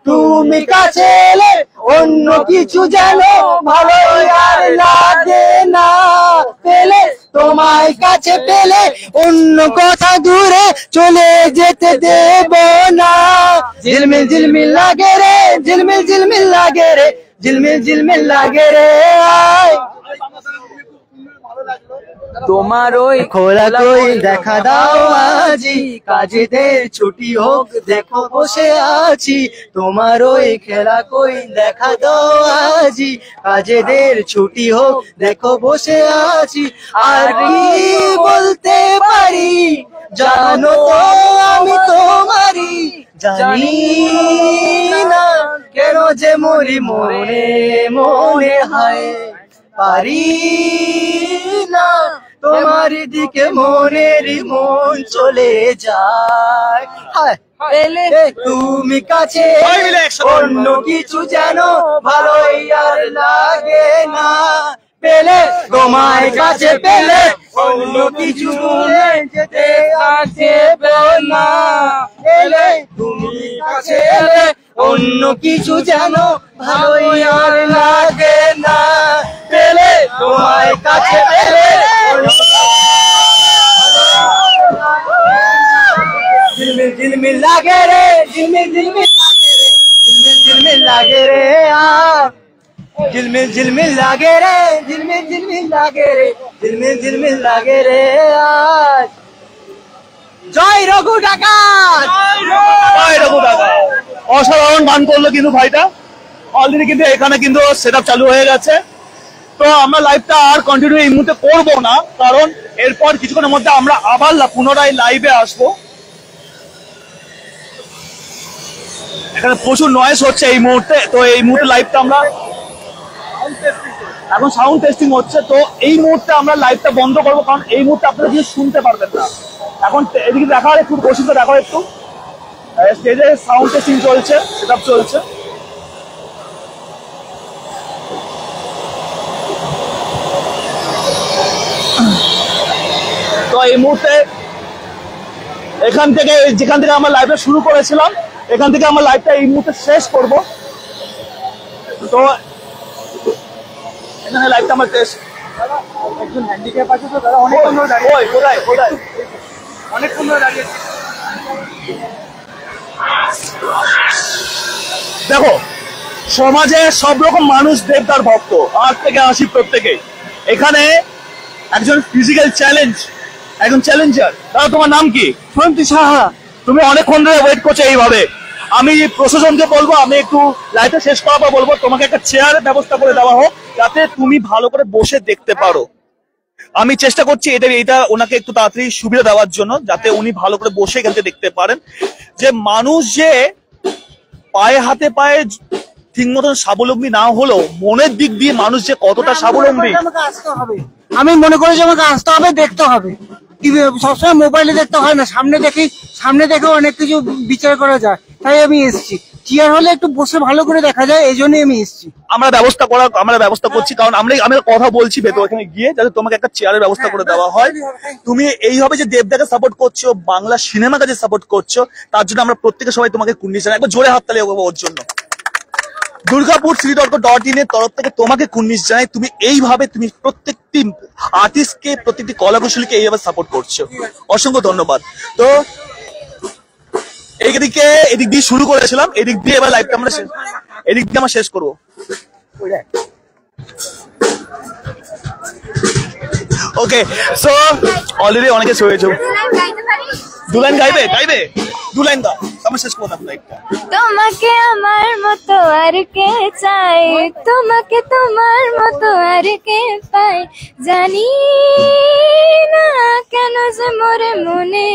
তুমি কাছে এলে অন্য কিছু যেন ভালো আর লাগে না, পেলে তোমায় কাছে পেলে অন্য কথা দূরে চলে যেতে দেব না। ঝিলমিল ঝিলমিল লাগে রে, ঝিলমিল ঝিলমিল লাগে রে, ঝিলমিল ঝিলমিল লাগে রে। তোমার ওই খোলা কই দেখা দাও আজি, কাজেদের ছুটি হোক দেখো বসে আছি, তোমার ওই খেলা কই দেখা দাও আজি, কাজেদের ছুটি হোক দেখো বসে আছি। আর কি বলতে পারি জানো তো আমি তোমারই, জানি না কেন যে মরি মনে মনে হয়, পারি না তোমার দিকে মনের মন চলে যায়। তুমি কাছে অন্য কিছু যেন ভালোই আর লাগে না, পেলে তোমার কাছে পেলে অন্য কিছু যেতে আছে না, পেলে তুমি কাছে এলে অন্য কিছু যেন ভালোই আর লাগে না, পেলে তোমার কাছে পেলে ঝিলমিল ঝিলমিল লাগে রে, ঝিলমিল ঝিলমিল ঝিলমিল ঝিলমিল লাগে রে। झिलमिल लागे रे, झिलमिल लागे रे, झिलमिल लागे रे आज। জয় রঘু ডাকাত, জয় রঘু ডাকাত। অসাধারণ গান করলো কিন্তু ভাইটা। অলরেডি কিন্তু এখানে কিন্তু সেটআপ চালু হয়ে গেছে। তো আমরা লাইভটা আর কন্টিনিউ এই মুহূর্তে করবো না, কারণ এরপর কিছুক্ষণের মধ্যে আমরা আবার পুনরায় লাইভে আসবো। এখানে প্রচুর নয়েজ হচ্ছে এই মুহূর্তে, তো এই মুহূর্তে লাইভটা আমরা এখন সাউন্ড টেস্টিং হচ্ছে। তো এই মুহূর্তে আমরা লাইভটা বন্ধ করবো, কারণ এই মুহূর্তে আপনারা কিছু শুনতে পারবেন না। এখন এদিকে দেখা একটু বসিত দেখো, একটু স্টেজে সাউন্ড টেস্টিং চলছে, সেটআপ চলছে। তো এই মুহূর্তে এখান থেকে যেখান থেকে আমরা লাইভটা শুরু করেছিলাম, এখান থেকে আমরা লাইভটা এই মুহূর্তে শেষ করব। তো এখানে লাইভটা আমরা শেষ। একজন হ্যান্ডিক্যাপ আছে তো তারা অনেকক্ষণ ধরে দাঁড়িয়ে, কোথায় অনেকক্ষণ ধরে দাঁড়িয়ে। দেখো, সমাজে সব রকম মানুষ দেবদার ভক্ত, 8 থেকে 80 প্রত্যেকে। এখানে একজন ফিজিক্যাল চ্যালেঞ্জ, একজন চ্যালেঞ্জার। দাদা তোমার নাম কি? সন্তি সাহা। তুমি অনেকক্ষণ ধরে ওয়েট করছো এইভাবে। আমি প্রশাসনকে বলবো, আমি একটু লাইভটা শেষ করার পর বলবো তোমাকে একটা চেয়ারের ব্যবস্থা করে দেওয়া হোক, যাতে তুমি ভালো করে বসে দেখতে পারো। আমি চেষ্টা করছি এটা ওনাকে একটু তাড়াতাড়ি সুবিধা দেওয়ার জন্য, যাতে উনি ভালো করে বসে এখান থেকে দেখতে পারেন যে মানুষ যে পায়ে হাতে পায়ে ঠিক মতন স্বাবলম্বী না হলেও মনের দিক দিয়ে মানুষ যে কতটা স্বাবলম্বী। আমি মনে করি যে আমাকে আসতে হবে, দেখতে হবে। সবসময় মোবাইলে দেখতে হয় না, সামনে দেখে অনেক কিছু বিচার করা যায়। তাই আমি এসেছি। চেয়ার হলে একটু বসে ভালো করে দেখা যায়, এই জন্যই আমি এসেছি। আমরা ব্যবস্থা করছি, কারণ আমরা কথা বলছি ভেতর এখানে গিয়ে, যাতে তোমাকে একটা চেয়ারের ব্যবস্থা করে দেওয়া হয়। তুমি এইভাবে যে দেবদাকে সাপোর্ট করছো, বাংলা সিনেমাকে যে সাপোর্ট করছো, তার জন্য আমরা প্রত্যেকে সবাই তোমাকে কুর্নিশ জানাই। একবার জোরে হাততালি ওর জন্য। দুর্গাপুর city.co.in এর তরফ থেকে তোমাকে কুর্নিশ জানাই। তুমি এইভাবে তুমি প্রত্যেকটি আর্টিস্টকে, প্রত্যেকটি কলাকুশলীকে এইভাবে সাপোর্ট করছো, অসংখ্য ধন্যবাদ। তো এদিক দিয়ে শুরু করেছিলাম, এদিক দিয়ে এবার লাইভটা আমরা শেষ করবো। ওকে, সো অলরেডি অনেকে হয়েছে। 2 লাইন গাইবে 2 লাইন দাও, আমরা শেষ করবো লাইভটা। তোমাকে আমার মতো আর কে চাই, তোমাকে তোমার মতো আর কে পাই, জানি না কেন যে মোরে মনে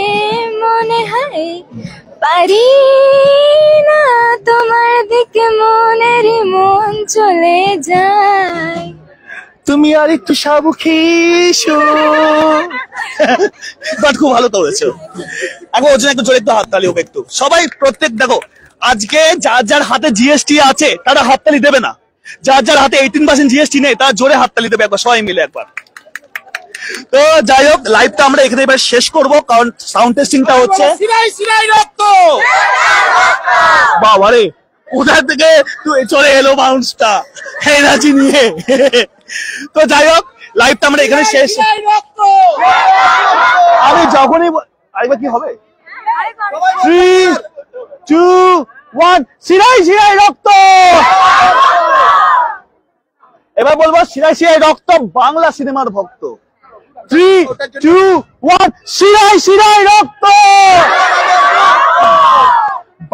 মনে হয়, পারি না তোমার দিকে মনেরই মন চলে যায়। তুমি আর একটু সাবুখী বাট খুব ভালো করেছো। এখন ওর জন্য একটু জোরে একটু হাততালি হোক একটু সবাই। প্রত্যেক দেখো, আজকে যার হাতে জিএসটি আছে তারা হাততালি দেবে না, যার হাতে 18% জিএসটি নেই তারা জোরে হাততালি দেবে একবার, সবাই মিলে একবার। তো যাই হোক, লাইভটা আমরা এখানে এবার শেষ করবো, কারণ সাউন্ড টেস্টিংটা হচ্ছে। বাবারে, কোথা থেকে তুই চলে এলো বাউন্সটা এনার্জি নিয়ে। তো যাই হোক, লাইভটা আমরা এখানে শেষ। আমি যখনই আরেকবার কি হবে, 3, 2, 1, শিরায় রক্ত। এবার বলবো শিরায় রক্ত বাংলা সিনেমার ভক্ত। 3, 2, 1, শিরায় রক্ত।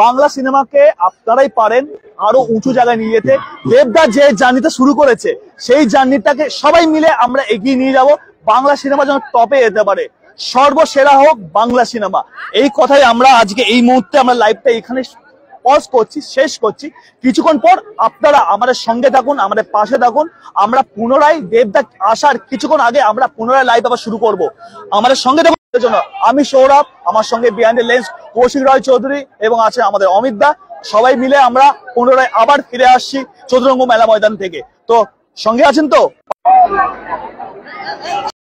বাংলা সিনেমাকে আপনারাই পারেন আরো উঁচু জায়গায় নিয়ে যেতে। দেবদা যে জার্নিটা শুরু করেছে, সেই জার্নিটাকে সবাই মিলে আমরা এগিয়ে নিয়ে যাব। বাংলা সিনেমা যেন টপে যেতে পারে, সর্বসেরা হোক বাংলা সিনেমা। এই কথাই আমরা আজকে এই মুহূর্তে আমরা লাইভটা এখানে পজ করছি, শেষ করছি। কিছুক্ষণ পর আপনারা আমাদের সঙ্গে থাকুন, আমাদের পাশে থাকুন। আমরা পুনরায় দেবদা আসার কিছুক্ষণ আগে আমরা পুনরায় লাইভ আবার শুরু করব। আমাদের সঙ্গে থাকুন জন্য আমি সৌরভ, আমার সঙ্গে বিহাইন্ড দ্য লেন্স কৌশিক রয় চৌধুরী এবং আছে আমাদের অমিত দা। সবাই মিলে আমরা পুনরায় আবার ফিরে আসছি চতুরঙ্গ মেলা ময়দান থেকে। তো সঙ্গে আছেন তো?